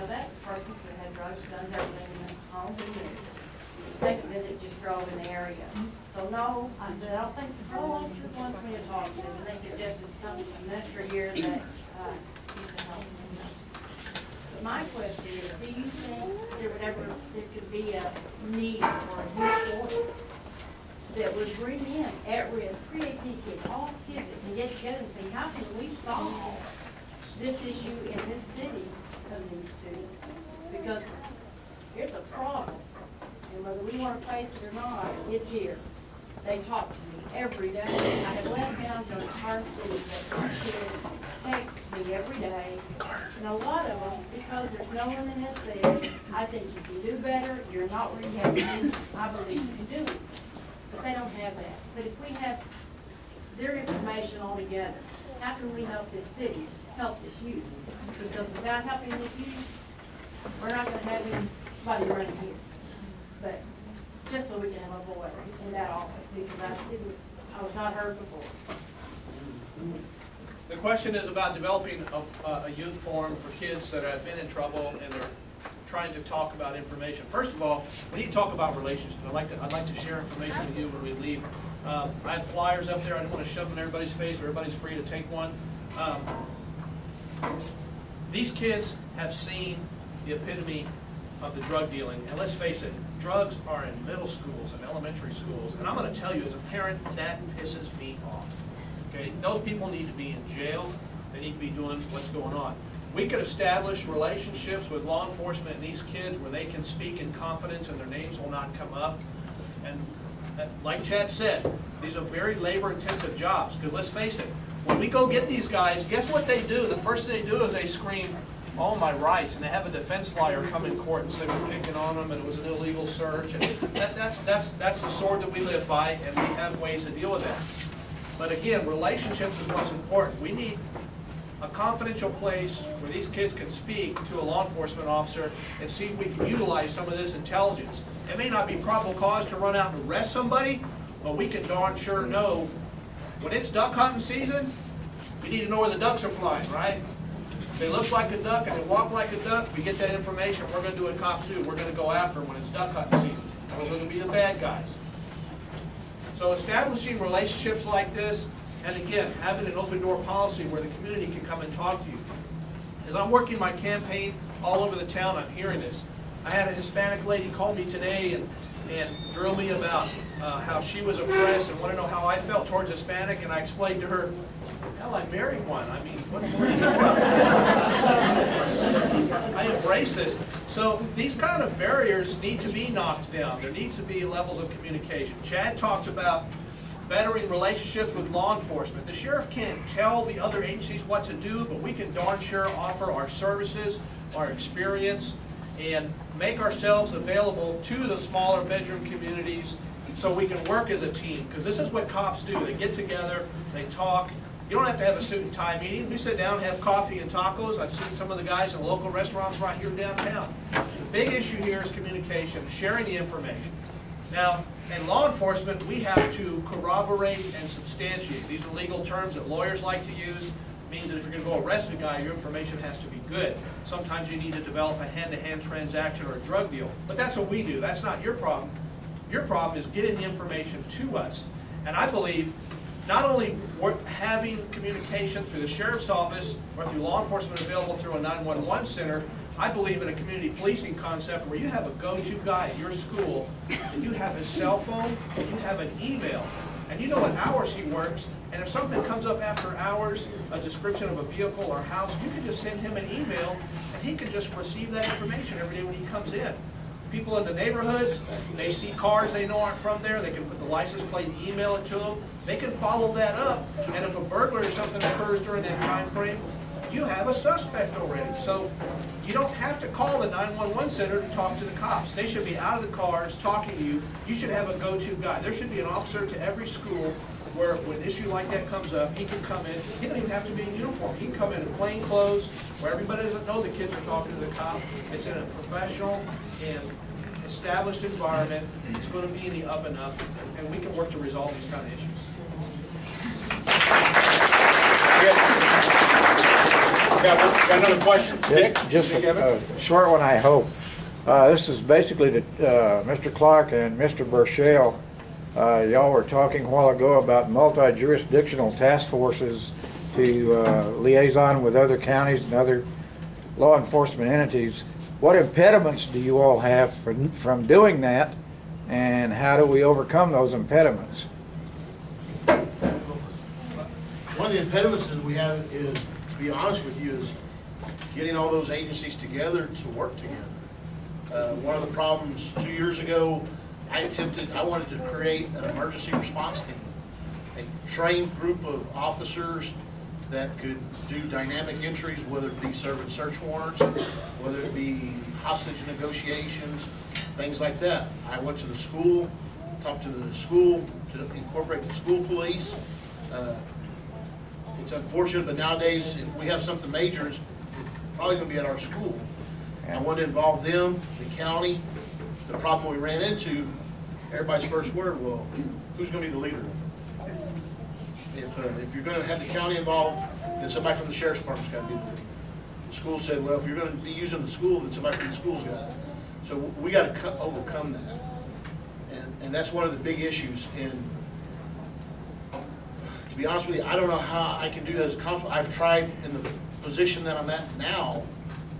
S: That person could have had drugs, guns, everything in the home. Second visit, just drove in the area. So no, I said, I don't think the parole officers want me to talk to them. And they suggested some minister here that used to help me. But my question is, do you think there could be a need for a new forum that would bring in at-risk pre-AP kids, all kids that can get together and say, how can we solve this issue in this city of these students? Because it's a problem. And whether we want to face it or not, it's here. They talk to me every day. I have left down to entire cities that kids text me every day. And a lot of them, because there's no one that has said, I think you can do better, you're not where you have been, I believe you can do it. But they don't have that. But if we have their information all together, how can we help this city, help this youth? Because without helping this youth, we're not going to have anybody running here. But just so we can have a voice in that office, because I was not heard before.
F: The question is about developing a youth forum for kids that have been in trouble and they're trying to talk about information. First of all, we need to talk about relationships. I'd like to share information with you when we leave. I have flyers up there. I don't want to shove them in everybody's face, but everybody's free to take one. These kids have seen the epitome of the drug dealing, and let's face it, drugs are in middle schools and elementary schools, and I'm going to tell you as a parent, that pisses me off. Okay, those people need to be in jail. They need to be doing what's going on. We could establish relationships with law enforcement and these kids where they can speak in confidence and their names will not come up. And like Chad said, these are very labor-intensive jobs, because let's face it, when we go get these guys, guess what they do? The first thing they do is they scream, all my rights, and they have a defense lawyer come in court and say we're picking on them and it was an illegal search. And that's the sword that we live by, and we have ways to deal with that. But again, relationships is what's important. We need a confidential place where these kids can speak to a law enforcement officer and see if we can utilize some of this intelligence. It may not be probable cause to run out and arrest somebody, but we can darn sure know when it's duck hunting season, We need to know where the ducks are flying, right? If they look like a duck and they walk like a duck, we get that information. We're going to do what cops do. We're going to go after them when it's duck hunting season. Those are going to be the bad guys. So establishing relationships like this, and again, having an open door policy where the community can come and talk to you. As I'm working my campaign all over the town, I'm hearing this. I had a Hispanic lady call me today and drill me about how she was oppressed and want to know how I felt towards Hispanic, and I explained to her, hell, I married one. I mean, what more do you want? I embrace this. So these kind of barriers need to be knocked down. There needs to be levels of communication. Chad talked about bettering relationships with law enforcement. The sheriff can't tell the other agencies what to do, but we can darn sure offer our services, our experience, and make ourselves available to the smaller bedroom communities so we can work as a team. Because this is what cops do. They get together, they talk. You don't have to have a suit and tie meeting. We sit down and have coffee and tacos. I've seen some of the guys in local restaurants right here downtown. The big issue here is communication, sharing the information. Now, in law enforcement, we have to corroborate and substantiate. These are legal terms that lawyers like to use. It means that if you're going to go arrest a guy, your information has to be good. Sometimes you need to develop a hand-to-hand transaction or a drug deal. But that's what we do. That's not your problem. Your problem is getting the information to us. And I believe not only having communication through the sheriff's office or through law enforcement available through a 911 center, I believe in a community policing concept where you have a go-to guy at your school, and you have his cell phone, and you have an email, and you know what hours he works, and if something comes up after hours, a description of a vehicle or house, you can just send him an email, and he can just receive that information every day when he comes in. People in the neighborhoods, they see cars they know aren't from there, they can put the license plate and email it to them. They can follow that up, and if a burglary or something occurs during that time frame, you have a suspect already. So you don't have to call the 911 center to talk to the cops. They should be out of the cars talking to you. You should have a go-to guy. There should be an officer to every school where when an issue like that comes up, he can come in. He doesn't even have to be in uniform. He can come in plain clothes where everybody doesn't know the kids are talking to the cop. It's in a professional and established environment. It's going to be in the up and up, and we can work to resolve these kind of issues.
A: Got another question? Dick?
T: Just a short one, I hope. This is basically to Mr. Clark and Mr. Burchell. Y'all were talking a while ago about multi-jurisdictional task forces to liaison with other counties and other law enforcement entities. What impediments do you all have from doing that, and how do we overcome those impediments?
E: One of the impediments that we have is, to be honest with you, is getting all those agencies together to work together. One of the problems 2 years ago, I wanted to create an emergency response team, a trained group of officers that could do dynamic entries, whether it be serving search warrants, whether it be hostage negotiations, things like that. I went to the school, talked to the school to incorporate the school police. It's unfortunate, but nowadays, if we have something major, it's probably going to be at our school. I want to involve them, the county. The problem we ran into, everybody's first word, well, who's going to be the leader? If you're going to have the county involved, then somebody from the sheriff's department's got to be the leader. The school said, well, if you're going to be using the school, then somebody from the school's got it. So we got to overcome that. And that's one of the big issues. And to be honest with you, I don't know how I can do that as a constable. I've tried in the position that I'm at now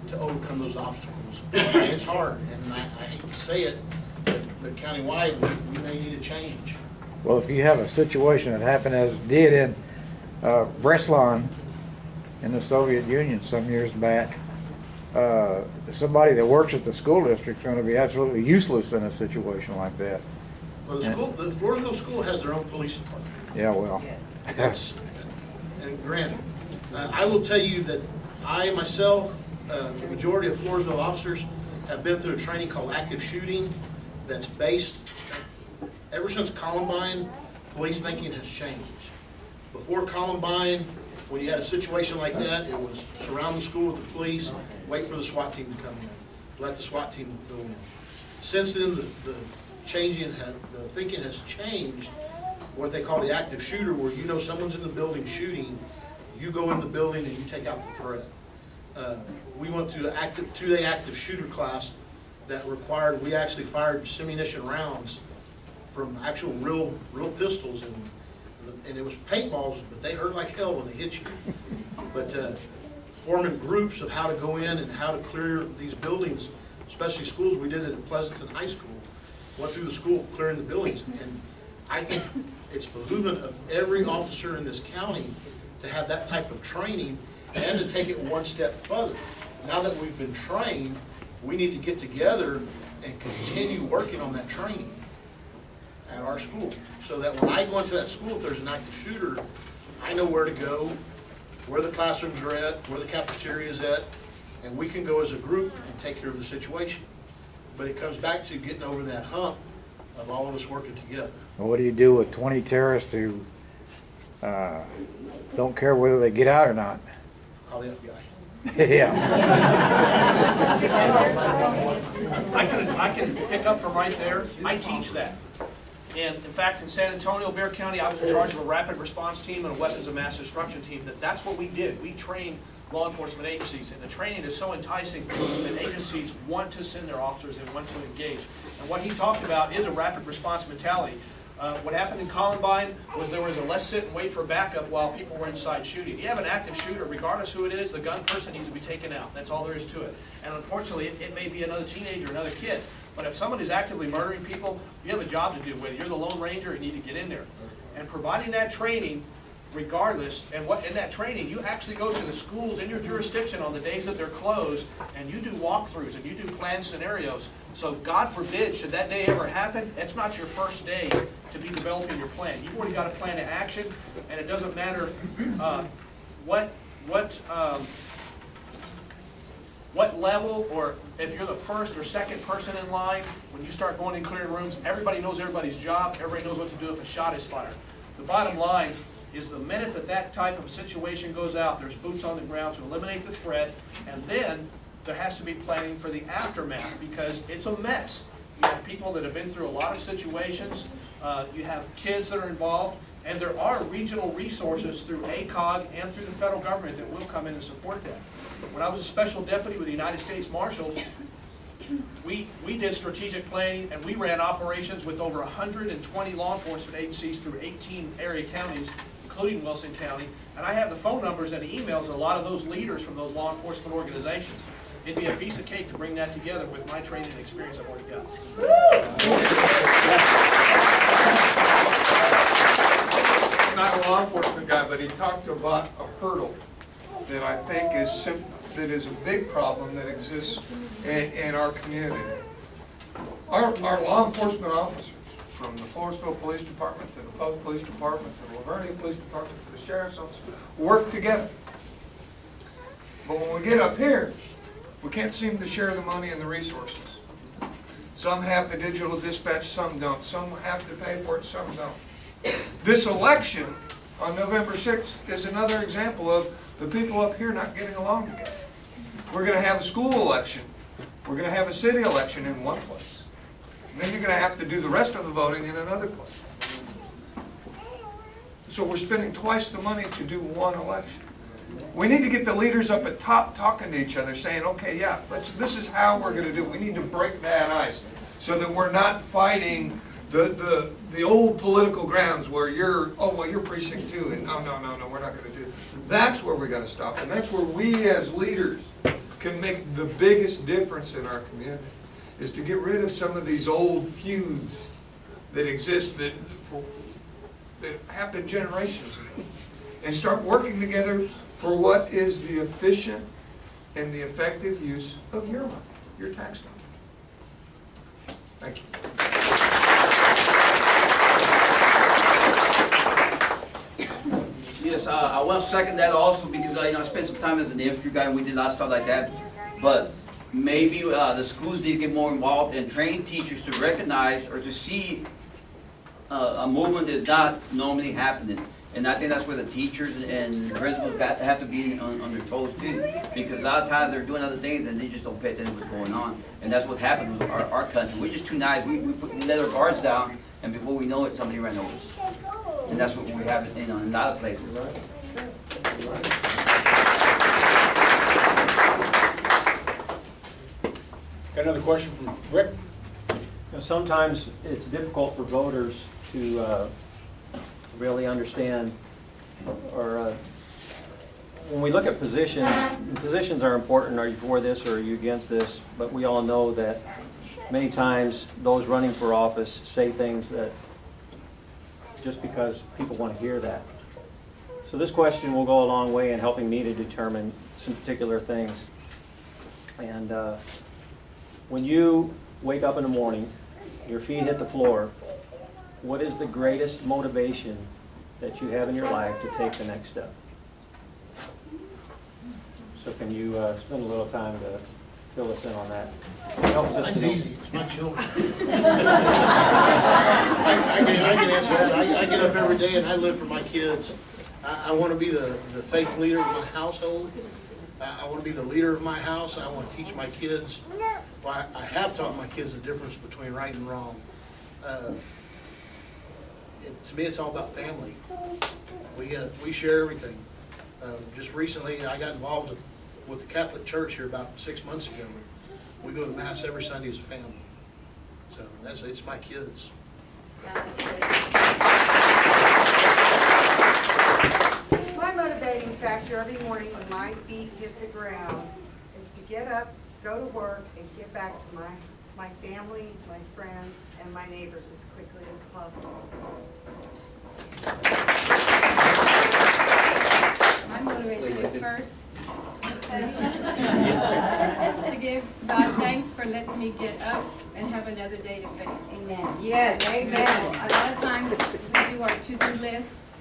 E: to overcome those obstacles. It's hard, and I hate to say it, but countywide, we may need a change.
T: Well, if you have a situation that happened as it did in Breslau in the Soviet Union some years back, somebody that works at the school district is going to be absolutely useless in a situation like that.
E: Well, the Floresville School has their own police department.
T: Yeah, well.
E: That's, and granted, I will tell you that I myself, the majority of Floresville officers have been through a training called active shooting that's based, ever since Columbine, police thinking has changed. Before Columbine, when you had a situation like that, it was surround the school with the police, wait for the SWAT team to come in, let the SWAT team go in. Since then, the thinking has changed. What they call the active shooter, where you know someone's in the building shooting, you go in the building and you take out the threat. We went through the two-day active shooter class that required, we actually fired semi-munition rounds from actual real pistols, and it was paintballs, but they hurt like hell when they hit you. But forming groups of how to go in and how to clear these buildings, especially schools. We did it at Pleasanton High School. Went through the school clearing the buildings, and I think it's behooving of every officer in this county to have that type of training and to take it one step further. Now that we've been trained, we need to get together and continue working on that training at our school, so that when I go into that school, if there's an active shooter, I know where to go, where the classrooms are at, where the cafeteria is at, and we can go as a group and take care of the situation. But it comes back to getting over that hump of all of us working together.
T: Well, what do you do with 20 terrorists who don't care whether they get out or not?
E: Call the FBI.
T: Yeah.
F: I can pick up from right there. I teach that. And in fact, in San Antonio, Bexar County, I was in charge of a rapid response team and a weapons of mass destruction team. That's what we did. We trained law enforcement agencies, and the training is so enticing that agencies want to send their officers and want to engage. And what he talked about is a rapid response mentality. What happened in Columbine was there was a let's sit and wait for backup while people were inside shooting. You have an active shooter, regardless who it is, the gun person needs to be taken out. That's all there is to it. And unfortunately, it may be another teenager, another kid. But if someone is actively murdering people, you have a job to do with it. You're the Lone Ranger, you need to get in there. And providing that training, regardless, and what in that training, you actually go to the schools in your jurisdiction on the days that they're closed, and you do walkthroughs and you do planned scenarios. So God forbid, should that day ever happen, it's not your first day to be developing your plan. You've already got a plan of action, and it doesn't matter what level, or if you're the first or second person in line, when you start going in clearing rooms, everybody knows everybody's job, everybody knows what to do if a shot is fired. The bottom line is the minute that type of situation goes out, there's boots on the ground to eliminate the threat, and then there has to be planning for the aftermath, because it's a mess. You have people that have been through a lot of situations, you have kids that are involved, and there are regional resources through ACOG and through the federal government that will come in and support that. When I was a special deputy with the United States Marshals, we did strategic planning, and we ran operations with over 120 law enforcement agencies through 18 area counties, including Wilson County, and I have the phone numbers and the emails of a lot of those leaders from those law enforcement organizations. It'd be a piece of cake to bring that together with my training and experience I've already got.
J: I'm not a law enforcement guy, but he talked about a hurdle that I think is a big problem that exists in our community. Our law enforcement officers, from the Floresville Police Department to the Public Police Department to the Lavernia Police Department to the Sheriff's Office, work together. But when we get up here, we can't seem to share the money and the resources. Some have the digital dispatch, some don't. Some have to pay for it, some don't. This election on November 6th is another example of the people up here not getting along together. We're going to have a school election. We're going to have a city election in one place. And then you're going to have to do the rest of the voting in another place. So we're spending twice the money to do one election. We need to get the leaders up at top talking to each other, saying, okay, yeah, this is how we're going to do it. We need to break that ice so that we're not fighting the old political grounds where you're precinct 2, and no, we're not going to do it. That's where we're going to stop, and that's where we as leaders can make the biggest difference in our community, is to get rid of some of these old feuds that exist that happened generations ago, and start working together for what is the efficient and the effective use of your money, your tax dollars. Thank you.
I: Yes, I want to second that also, because I spent some time as an infantry guy and we did a lot of stuff like that. But maybe the schools need to get more involved and train teachers to recognize or to see a movement that's not normally happening. And I think that's where the teachers and principals have to be on their toes too, because a lot of times they're doing other things and they just don't pay attention to what's going on. And that's what happened with our country. We're just too nice. We let our guards down, and before we know it, somebody ran over us. And that's what we have in a lot of places.
A: Got another question from Rick?
U: Sometimes it's difficult for voters to really understand, or when we look at positions, positions are important. Are you for this or are you against this? But we all know that many times those running for office say things that just because people want to hear that. So this question will go a long way in helping me to determine some particular things. And when you wake up in the morning, your feet hit the floor, what is the greatest motivation that you have in your life to take the next step? So can you spend a little time to fill us in on that?
E: That's easy. It's my children. I can answer that. I get up every day and I live for my kids. I want to be the faith leader of my household. I want to be the leader of my house. I want to teach my kids. Well, I have taught my kids the difference between right and wrong. To me, it's all about family. We share everything. Just recently, I got involved with the Catholic Church here about 6 months ago. We go to Mass every Sunday as a family. So it's my kids.
H: My motivating factor every morning when my feet hit the ground is to get up, go to work, and get back to my family, my friends, and my neighbors as quickly as possible.
G: My motivation is first to give God thanks for letting me get up and have another day to face.
O: Amen. Yes, amen.
G: A lot of times we do our to-do list.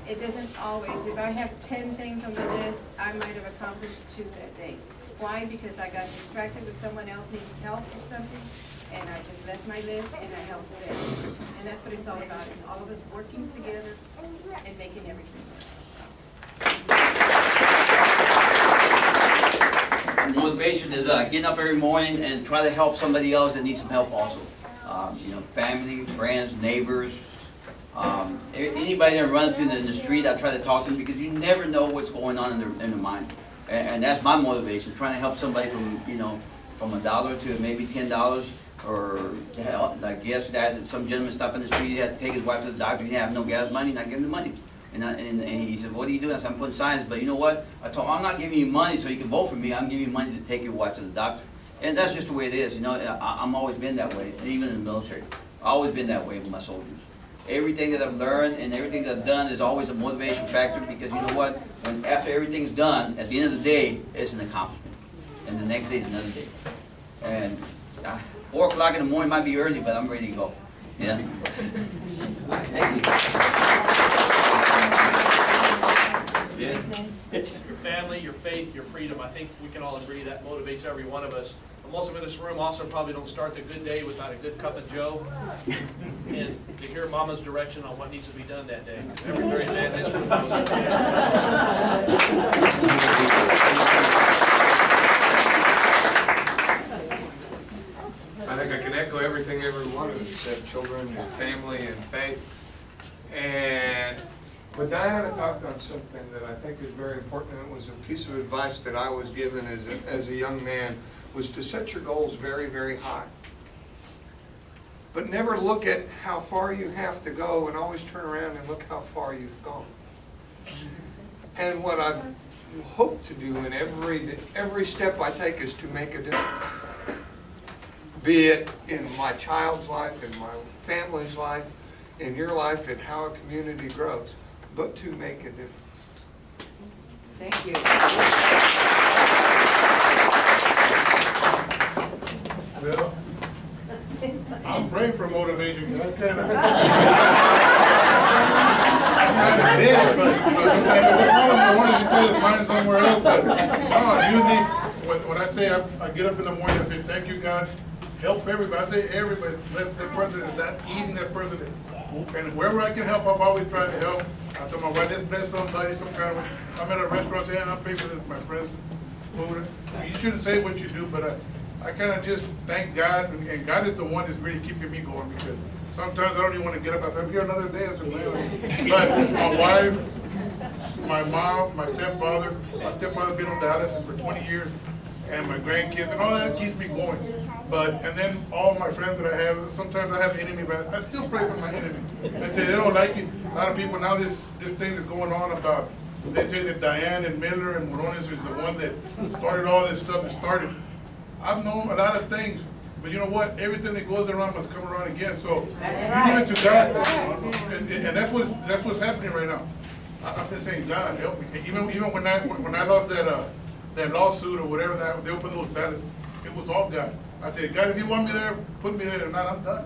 G: It doesn't always. If I have 10 things on the list, I might have accomplished 2 that day. Why? Because I got distracted with someone else needing help with something, and I just left my list and I helped with it. And that's what it's all about. It's all of us working together and making everything work.
I: Motivation is getting up every morning and try to help somebody else that needs some help also. Family, friends, neighbors, anybody that runs into in the street, I try to talk to them because you never know what's going on in their mind. And that's my motivation, trying to help somebody from $1 to maybe $10, or to help, like yesterday, some gentleman stopped in the street, he had to take his wife to the doctor, he didn't have no gas money, and I gave him the money. And he said, what are you doing? I said, I'm putting signs, but you know what? I told him, I'm not giving you money so you can vote for me, I'm giving you money to take your wife to the doctor. And that's just the way it is, I'm always been that way, even in the military. I've always been that way with my soldiers. Everything that I've learned and everything that I've done is always a motivation factor, because you know what? When after everything's done, at the end of the day, it's an accomplishment. And the next day is another day. And 4 o'clock in the morning might be early, but I'm ready to go. Yeah. Thank you.
F: Yeah. Your family, your faith, your freedom, I think we can all agree that motivates every one of us. And most of them in this room also probably don't start the good day without a good cup of joe and to hear Mama's direction on what needs to be done that day. Every very man in this room knows
J: I think I can echo everything every one of you said, children and family and faith. And but Diana talked on something that I think is very important, and it was a piece of advice that I was given as a young man, was to set your goals very, very high. But never look at how far you have to go, and always turn around and look how far you've gone. And what I've hoped to do in every step I take is to make a difference. Be it in my child's life, in my family's life, in your life, and how a community grows, but to make a difference.
O: Thank you.
K: Well, I'm praying for motivation, because I kind of did, but sometimes I wanted to put his mind somewhere else, but usually when I say I get up in the morning, I say, thank you, God, help everybody. I say everybody, let that person is not eating, that person is, and wherever I can help, I've always tried to help. I told my wife, let's bless somebody, some kind of, I'm at a restaurant, say, I'll pay for this, my friend's food. You shouldn't say what you do, but I kind of just thank God, and God is the one that's really keeping me going, because sometimes I don't even want to get up. I say, I'm here another day. I said, but my wife, my mom, my stepfather been on dialysis for 20 years, and my grandkids, and all that keeps me going. And then all my friends that I have, sometimes I have an enemy, but I still pray for my enemy. They say they don't like you. A lot of people now, this thing is going on about, they say that Diane and Miller and Morones is the one that started all this stuff that started. I've known a lot of things, but you know what? Everything that goes around must come around again. So you give it to God, and that's what's happening right now. I'm just saying, God help me. Even when I lost that lawsuit or whatever, that they opened those ballots, it was all God. I said, God, if you want me there, put me there. If not, I'm done.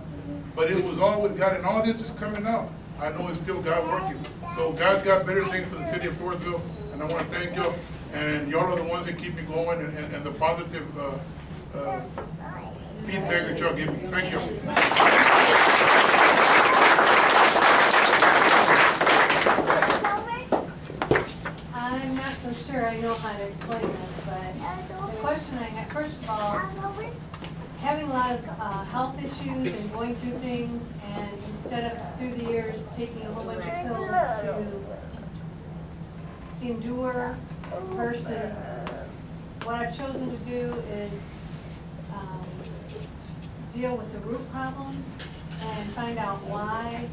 K: But it was all with God, and all this is coming out. I know it's still God working. So God's got better things for the city of Forestville, and I want to thank you. And y'all are the ones that keep me going, and the positive feedback that y'all give me. Thank you.
S: I'm not so sure I know how to explain this, but the question I have, first of all, having a lot of health issues and going through things, and instead of through the years taking a whole bunch of pills to endure versus what I've chosen to do is deal with the root problems and find out why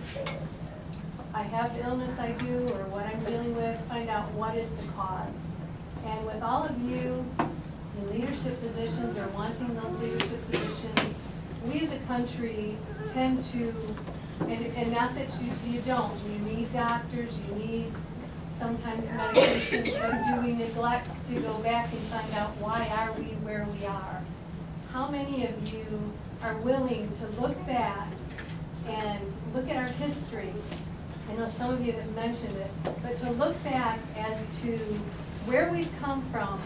S: I have the illness I do or what I'm dealing with, find out what is the cause. And with all of you in leadership positions or wanting those leadership positions, we as a country tend to, and not that you don't, you need doctors, you need sometimes medications, but do we neglect to go back and find out why are we where we are? How many of you are willing to look back and look at our history? I know some of you have mentioned it, but to look back as to where we've come from.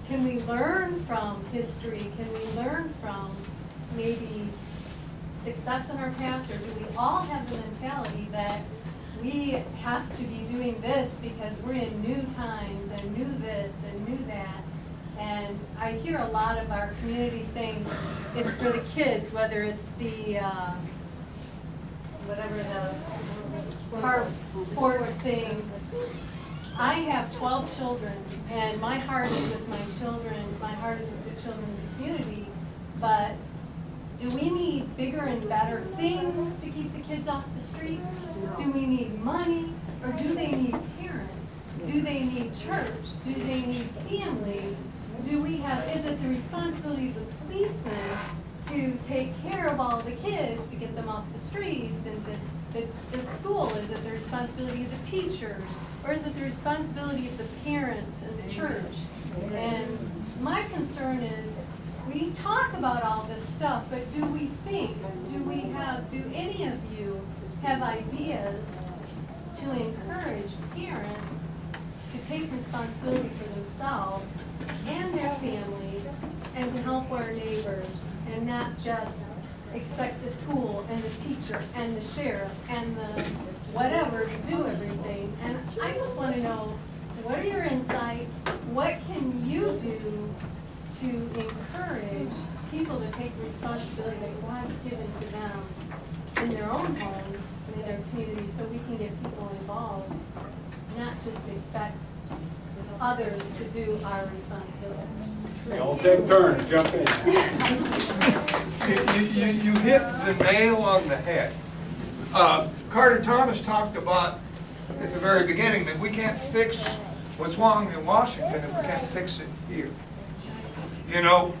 S: Can we learn from history? Can we learn from maybe success in our past, or do we all have the mentality that we have to be doing this because we're in new times and new this and new that? And I hear a lot of our community saying it's for the kids, whether it's the, whatever the sports thing. I have 12 children, and my heart is with my children. My heart is with the children in the community. But do we need bigger and better things to keep the kids off the street? Do we need money, or do they need parents? Do they need church? Do they need families? Do we have, is it the responsibility of the policemen to take care of all the kids, to get them off the streets, and to the school? Is it the responsibility of the teachers? Or is it the responsibility of the parents and the church? And my concern is, we talk about all this stuff, but do we think, do any of you have ideas to encourage parents to take responsibility for themselves and their families and to help our neighbors and not just expect the school and the teacher and the sheriff and the whatever to do everything? And I just want to know, what are your insights? What can you do to encourage people to take responsibility that God's given to them in their own homes and in their communities, so we can get people involved, not just expect others to do our responsibility?
R: They all take turns, jump in.
J: You hit the nail on the head. Carter Thomas talked about at the very beginning that we can't fix what's wrong in Washington if we can't fix it here. You know,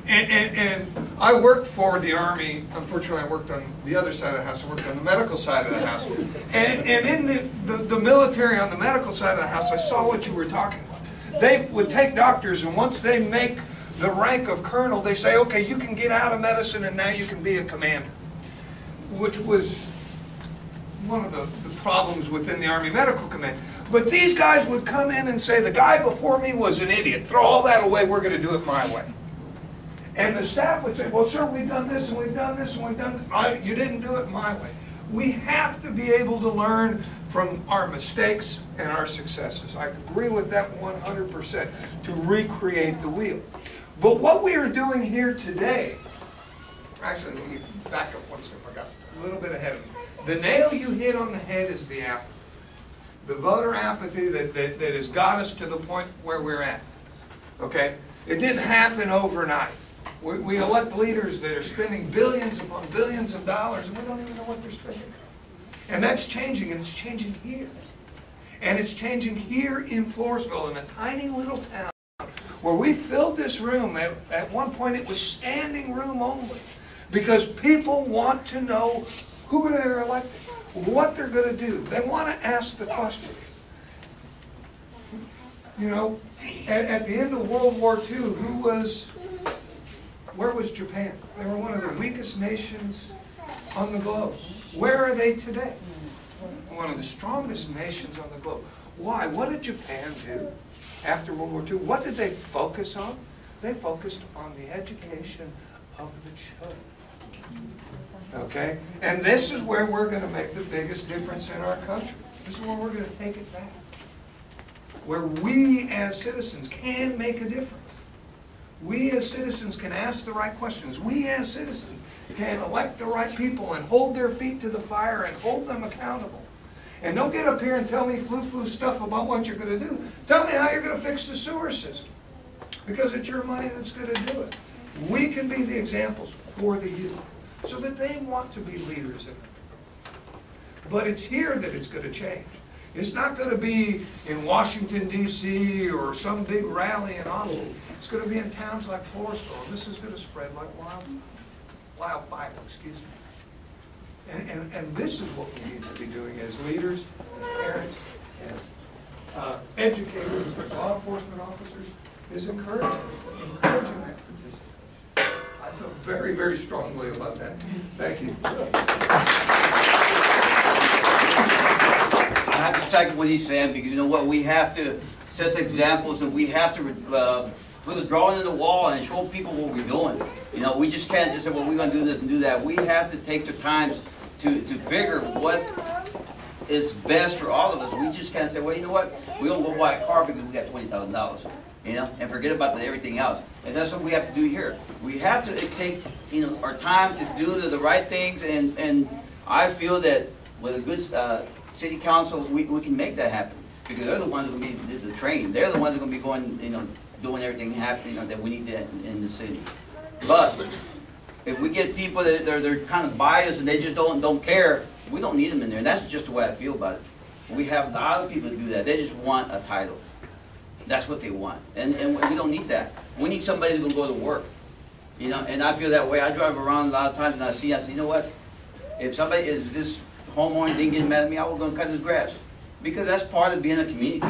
J: and I worked for the Army. Unfortunately, I worked on the other side of the house. I worked on the medical side of the house. And in the military, on the medical side of the house, I saw what you were talking about. They would take doctors, and once they make the rank of colonel, they say, okay, you can get out of medicine and now you can be a commander, which was one of the problems within the Army Medical Command. But these guys would come in and say, the guy before me was an idiot. Throw all that away, we're going to do it my way. And the staff would say, well, sir, we've done this and we've done this and we've done this. You didn't do it my way. We have to be able to learn from our mistakes and our successes. I agree with that 100%, to recreate the wheel. But what we are doing here today, actually, let me back up one step. I got a little bit ahead of me. The nail you hit on the head is the apple. The voter apathy that has got us to the point where we're at. Okay? It didn't happen overnight. We elect leaders that are spending billions upon billions of dollars, and we don't even know what they're spending. And that's changing, and it's changing here. And it's changing here in Floresville, in a tiny little town, where we filled this room. At one point, it was standing room only, because people want to know who they're electing, what they're going to do. They want to ask the questions. You know, at the end of World War II, where was Japan? They were one of the weakest nations on the globe. Where are they today? One of the strongest nations on the globe. Why? What did Japan do after World War II? What did they focus on? They focused on the education of the children. Okay? And this is where we're going to make the biggest difference in our country. This is where we're going to take it back. Where we as citizens can make a difference. We as citizens can ask the right questions. We as citizens can elect the right people and hold their feet to the fire and hold them accountable. And don't get up here and tell me flu-flu stuff about what you're going to do. Tell me how you're going to fix the sewer system. Because it's your money that's going to do it. We can be the examples for the youth so that they want to be leaders in it. But it's here that it's going to change. It's not going to be in Washington, D.C. or some big rally in Austin. It's going to be in towns like Floresville. And this is going to spread like wildfire, excuse me. And this is what we need to be doing as leaders, as parents, as educators, as law enforcement officers, is encouraging that participation. I feel very, very strongly about that. Thank you.
I: I have to second what he's saying, because you know what, we have to set the examples, and we have to put a drawing in the wall and show people what we're doing. You know, we just can't just say, well, we're going to do this and do that. We have to take the time to figure what is best for all of us. We just can't say, well, you know what, we don't go buy a car because we got $20,000, you know, and forget about everything else. And that's what we have to do here. We have to take, you know, our time to do the right things, and I feel that with a good city council, we can make that happen, because they're the ones who need the train. They're the ones who are going to be going, you know, doing everything happen, you know, that we need to in the city. But if we get people that they're kind of biased and they just don't care, we don't need them in there. And that's just the way I feel about it. We have a lot of people that do that. They just want a title. That's what they want, and we don't need that. We need somebody who's going to go to work, you know. And I feel that way. I drive around a lot of times and I say, you know what? If somebody is this homeowner didn't get mad at me, I was going to cut his grass, because that's part of being a community.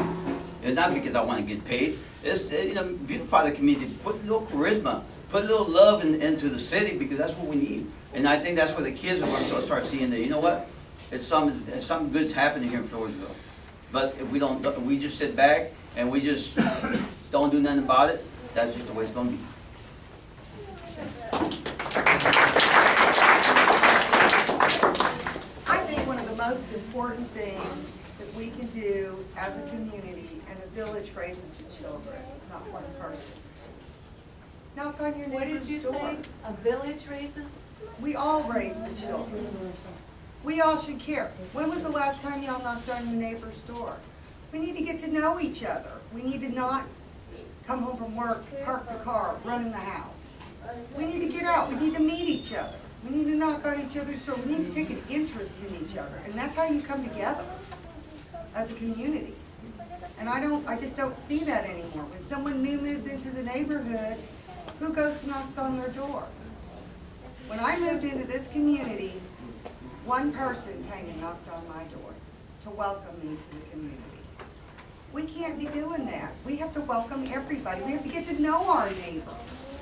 I: It's not because I want to get paid. It's, you know, beautify the community, put a little charisma, put a little love into the city, because that's what we need. And I think that's where the kids are going to start seeing that, you know what, it's something good's happening here in Floresville. But if we don't, we just sit back and we just don't do nothing about it, that's just the way it's going to be.
H: I think one of the most important things that we can do as a community and a village raises the children, not one person. Knock on your neighbor's door.
G: What did you say? A village raises?
H: We all raise the children. We all should care. When was the last time y'all knocked on your neighbor's door? We need to get to know each other. We need to not come home from work, park the car, run in the house. We need to get out. We need to meet each other. We need to knock on each other's door. We need to take an interest in each other. And that's how you come together as a community. And I just don't see that anymore. When someone new moves into the neighborhood, who goes and knocks on their door? When I moved into this community, one person came and knocked on my door to welcome me to the community. We can't be doing that. We have to welcome everybody. We have to get to know our neighbors.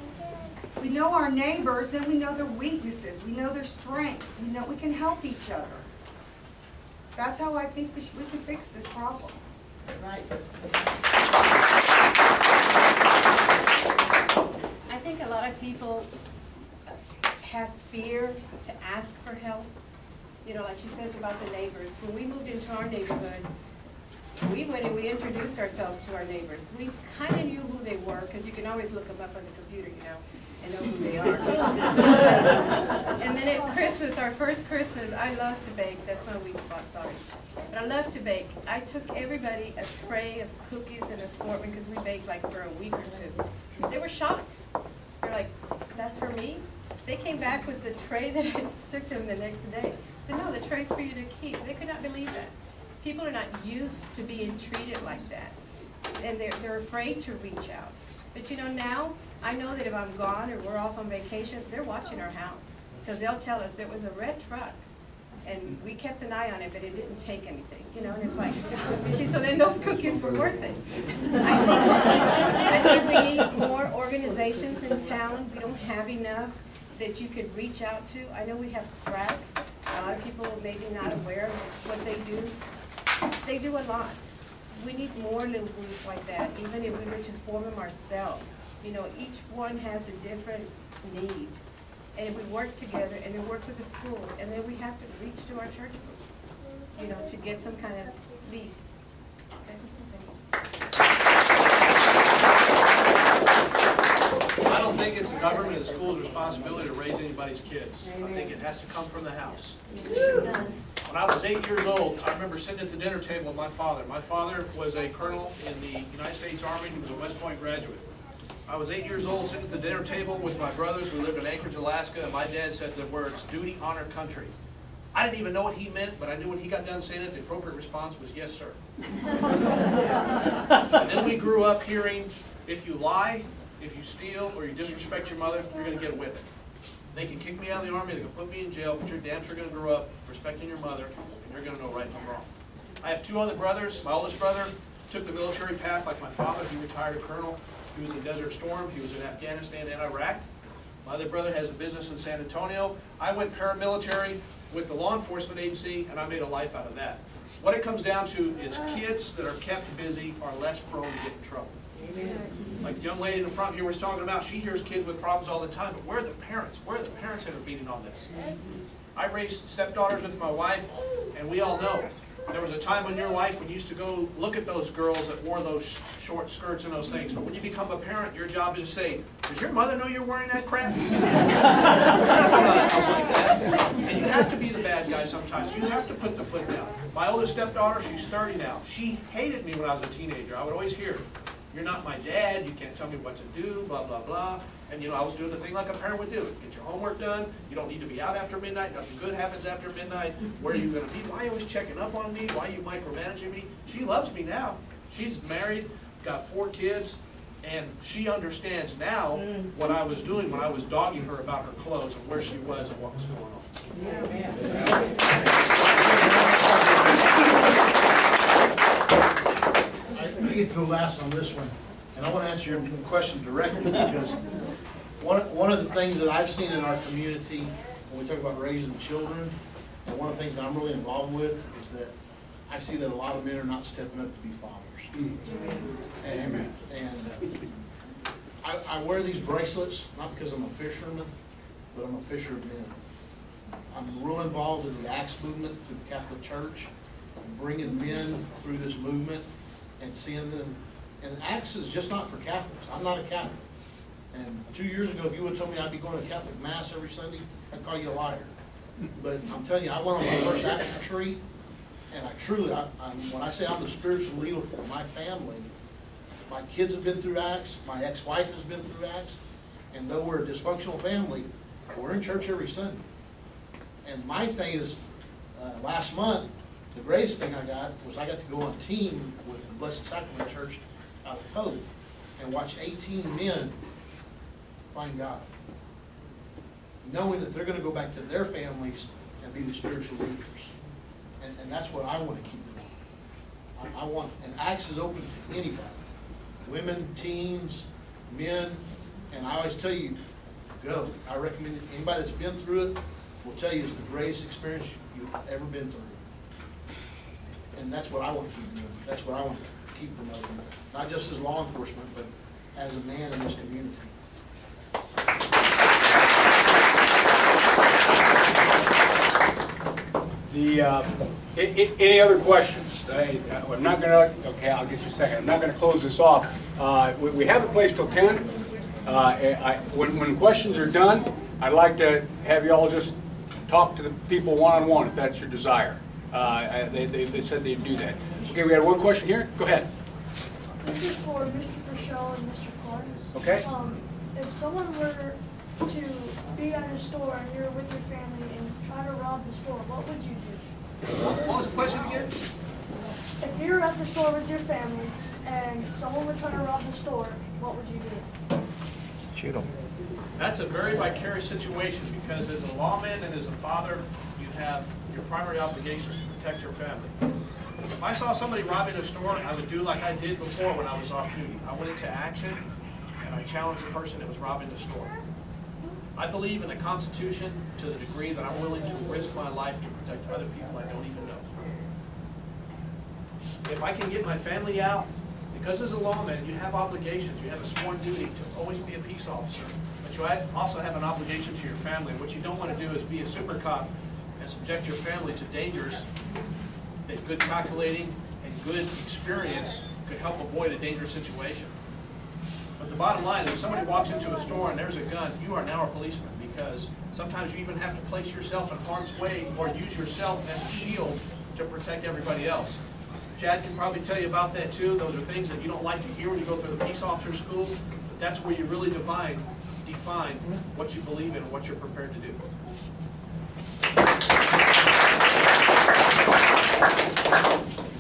H: We know our neighbors, then we know their weaknesses. We know their strengths. We know we can help each other. That's how I think we can fix this problem.
G: Right. I think a lot of people have fear to ask for help. You know, like she says about the neighbors. When we moved into our neighborhood, we went and we introduced ourselves to our neighbors. We kind of knew who they were, because you can always look them up on the computer, you know, and know who they are. And then at Christmas, our first Christmas, I love to bake. That's my weak spot, sorry. But I love to bake. I took everybody a tray of cookies and assortment because we baked like for a week or two. They were shocked. They're like, that's for me? They came back with the tray that I took to them the next day. I said, no, the tray's for you to keep. They could not believe that. People are not used to being treated like that. And they're afraid to reach out. But you know, now, I know that if I'm gone or we're off on vacation, they're watching our house. Because they'll tell us there was a red truck. And we kept an eye on it, but it didn't take anything, you know, and it's like, you see, so then those cookies were worth it. I think we need more organizations in town. We don't have enough that you could reach out to. I know we have STRAC. A lot of people may be not aware of what they do. They do a lot. We need more little groups like that, even if we were to form them ourselves. You know, each one has a different need. And if we work together and then work with the schools, and then we have to reach to our church groups, you know, to get some kind of lead.
F: I don't think it's the government and the school's responsibility to raise anybody's kids. I think it has to come from the house. When I was 8 years old, I remember sitting at the dinner table with my father. My father was a colonel in the United States Army. He was a West Point graduate. I was 8 years old, sitting at the dinner table with my brothers. We lived in Anchorage, Alaska, and my dad said the words, duty, honor, country. I didn't even know what he meant, but I knew when he got done saying it, the appropriate response was, yes, sir. And then we grew up hearing, if you lie, if you steal, or you disrespect your mother, you're going to get a whipping. They can kick me out of the Army, they can put me in jail, but you're damn sure going to grow up respecting your mother, and you're going to know right from wrong. I have two other brothers. My oldest brother took the military path like my father. He retired a colonel. He was in Desert Storm. He was in Afghanistan and Iraq. My other brother has a business in San Antonio. I went paramilitary with the law enforcement agency, and I made a life out of that. What it comes down to is kids that are kept busy are less prone to get in trouble. Amen. Like the young lady in the front here was talking about, she hears kids with problems all the time, but where are the parents? Where are the parents intervening on this? I raised stepdaughters with my wife, and we all know there was a time in your life when you used to go look at those girls that wore those short skirts and those things. But when you become a parent, your job is to say, does your mother know you're wearing that crap? You're not going to a house like that. And you have to be the bad guy sometimes. You have to put the foot down. My oldest stepdaughter, she's 30 now. She hated me when I was a teenager. I would always hear, you're not my dad, you can't tell me what to do, blah, blah, blah. And you know, I was doing the thing like a parent would do. Get your homework done, you don't need to be out after midnight, nothing good happens after midnight. Where are you going to be? Why are you always checking up on me? Why are you micromanaging me? She loves me now. She's married, got 4 kids, and she understands now what I was doing when I was dogging her about her clothes and where she was and what was going on.
E: I get to go last on this one, and I want to answer your question directly because one of the things that I've seen in our community when we talk about raising children, and one of the things that I'm really involved with is that I see that a lot of men are not stepping up to be fathers. And I wear these bracelets not because I'm a fisherman, but I'm a fisher of men. I'm real involved in the Acts movement through the Catholic Church, bringing men through this movement and seeing them. And Acts is just not for Catholics. I'm not a Catholic. And 2 years ago, if you would have told me I'd be going to Catholic Mass every Sunday, I'd call you a liar. But I'm telling you, I went on my first Acts retreat, and I truly, when I say I'm the spiritual leader for my family, my kids have been through Acts, my ex-wife has been through Acts, and though we're a dysfunctional family, we're in church every Sunday. And my thing is, last month, the greatest thing I got was I got to go on team with the Blessed Sacrament Church out of Pope and watch 18 men find God, knowing that they're going to go back to their families and be the spiritual leaders. And that's what I want to keep doing. I want, and Acts is open to anybody, women, teens, men, and I always tell you, go. I recommend it. Anybody that's been through it will tell you it's the greatest experience you've ever been through. And that's what I want to keep doing. That's what I want to keep promoting. Not just as law enforcement, but as a man in this community.
A: Any other questions? I'm not going to, okay, I'll get you a second. I'm not going to close this off. We have a place till 10. When questions are done, I'd like to have you all just talk to the people one-on-one if that's your desire. They said they'd do that. Okay, we had one question here. Go ahead.
B: This is for Mr. Burchell and Mr. Clark.
A: Okay.
B: If someone were to be at a store and you're with your family and try to rob the store, what would you do?
F: What was the question again?
B: If you're at the store with your family and someone would try to rob the store, what would you do?
T: Shoot them.
F: That's a very vicarious situation because as a lawman and as a father, you have your primary obligations to protect your family. If I saw somebody robbing a store, I would do like I did before when I was off duty. I went into action and I challenged the person that was robbing the store. I believe in the Constitution to the degree that I'm willing to risk my life to protect other people I don't even know. If I can get my family out, because as a lawman, you have obligations. You have a sworn duty to always be a peace officer, but you also have an obligation to your family. What you don't want to do is be a super cop and subject your family to dangers that good calculating and good experience could help avoid a dangerous situation. But the bottom line is if somebody walks into a store and there's a gun, you are now a policeman because sometimes you even have to place yourself in harm's way or use yourself as a shield to protect everybody else. Chad can probably tell you about that too. Those are things that you don't like to hear when you go through the peace officer school, but that's where you really define what you believe in and what you're prepared to do.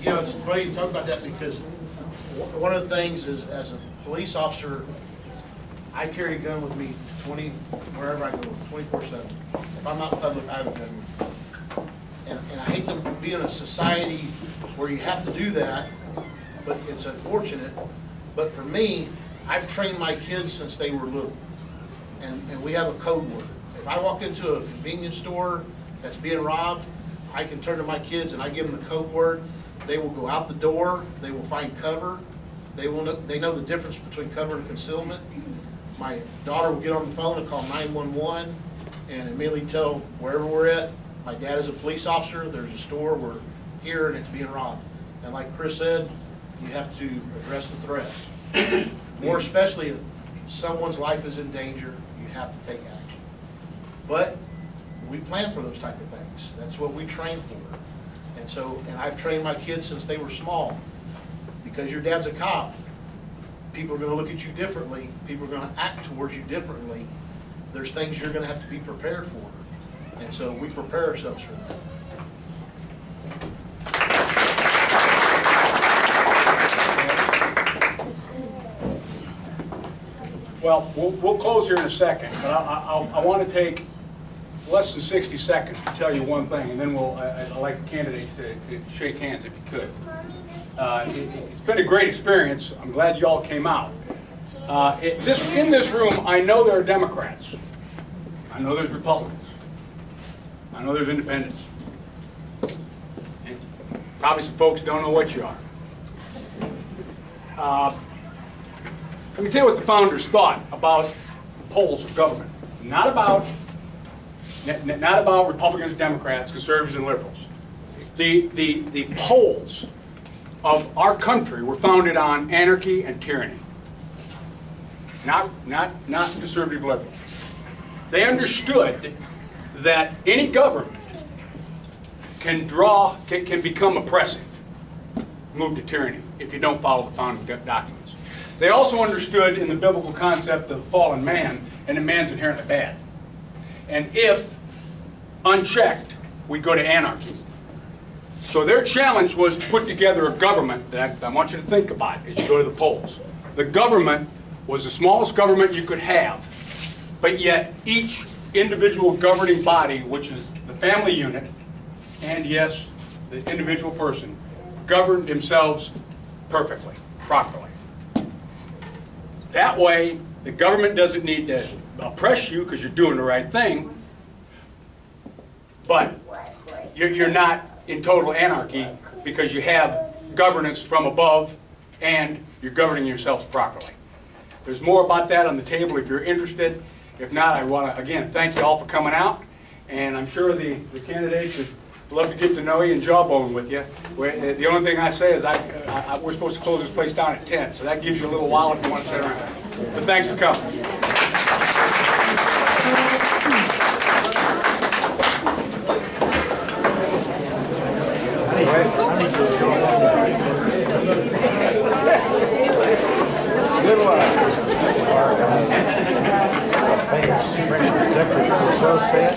E: You know, it's funny you talk about that because one of the things is, as a police officer, I carry a gun with me wherever I go, 24/7. If I'm out in public, I have a gun with me. And I hate to be in a society where you have to do that, but it's unfortunate. But for me, I've trained my kids since they were little. And we have a code word. If I walk into a convenience store that's being robbed, I can turn to my kids and I give them the code word. They will go out the door. They will find cover. They know the difference between cover and concealment. My daughter will get on the phone and call 911 and immediately tell wherever we're at, my dad is a police officer, there's a store, we're here and it's being robbed. And like Chris said, you have to address the threats. More especially if someone's life is in danger, you have to take action. But we plan for those type of things. That's what we train for. And I've trained my kids since they were small. Because your dad's a cop, people are going to look at you differently. People are going to act towards you differently. There's things you're going to have to be prepared for. And so we prepare ourselves for that.
A: Well, we'll close here in a second, but I want to take less than 60 seconds to tell you one thing, and then I'd like the candidates to shake hands if you could. It's been a great experience. I'm glad you all came out. In this room, I know there are Democrats. I know there's Republicans. I know there's independents. And probably some folks don't know what you are. Let me tell you what the founders thought about the poles of government. Not about Republicans, Democrats, conservatives, and liberals. The poles of our country were founded on anarchy and tyranny. Not conservative liberal. They understood that any government can become oppressive, move to tyranny, if you don't follow the founding documents. They also understood in the biblical concept of fallen man, and that man's inherently bad. And if unchecked, we go to anarchy. So their challenge was to put together a government that I want you to think about as you go to the polls. The government was the smallest government you could have, but yet each individual governing body, which is the family unit, and yes, the individual person, governed themselves perfectly, properly. That way, the government doesn't need to oppress you because you're doing the right thing, but you're not in total anarchy because you have governance from above and you're governing yourselves properly. There's more about that on the table if you're interested. If not, I want to, again, thank you all for coming out. And I'm sure the candidates would love to get to know you and jawbone with you. The only thing I say is we're supposed to close this place down at 10, so that gives you a little while if you want to sit around. But thanks for coming.
T: Good one. Our famous French executive was so set.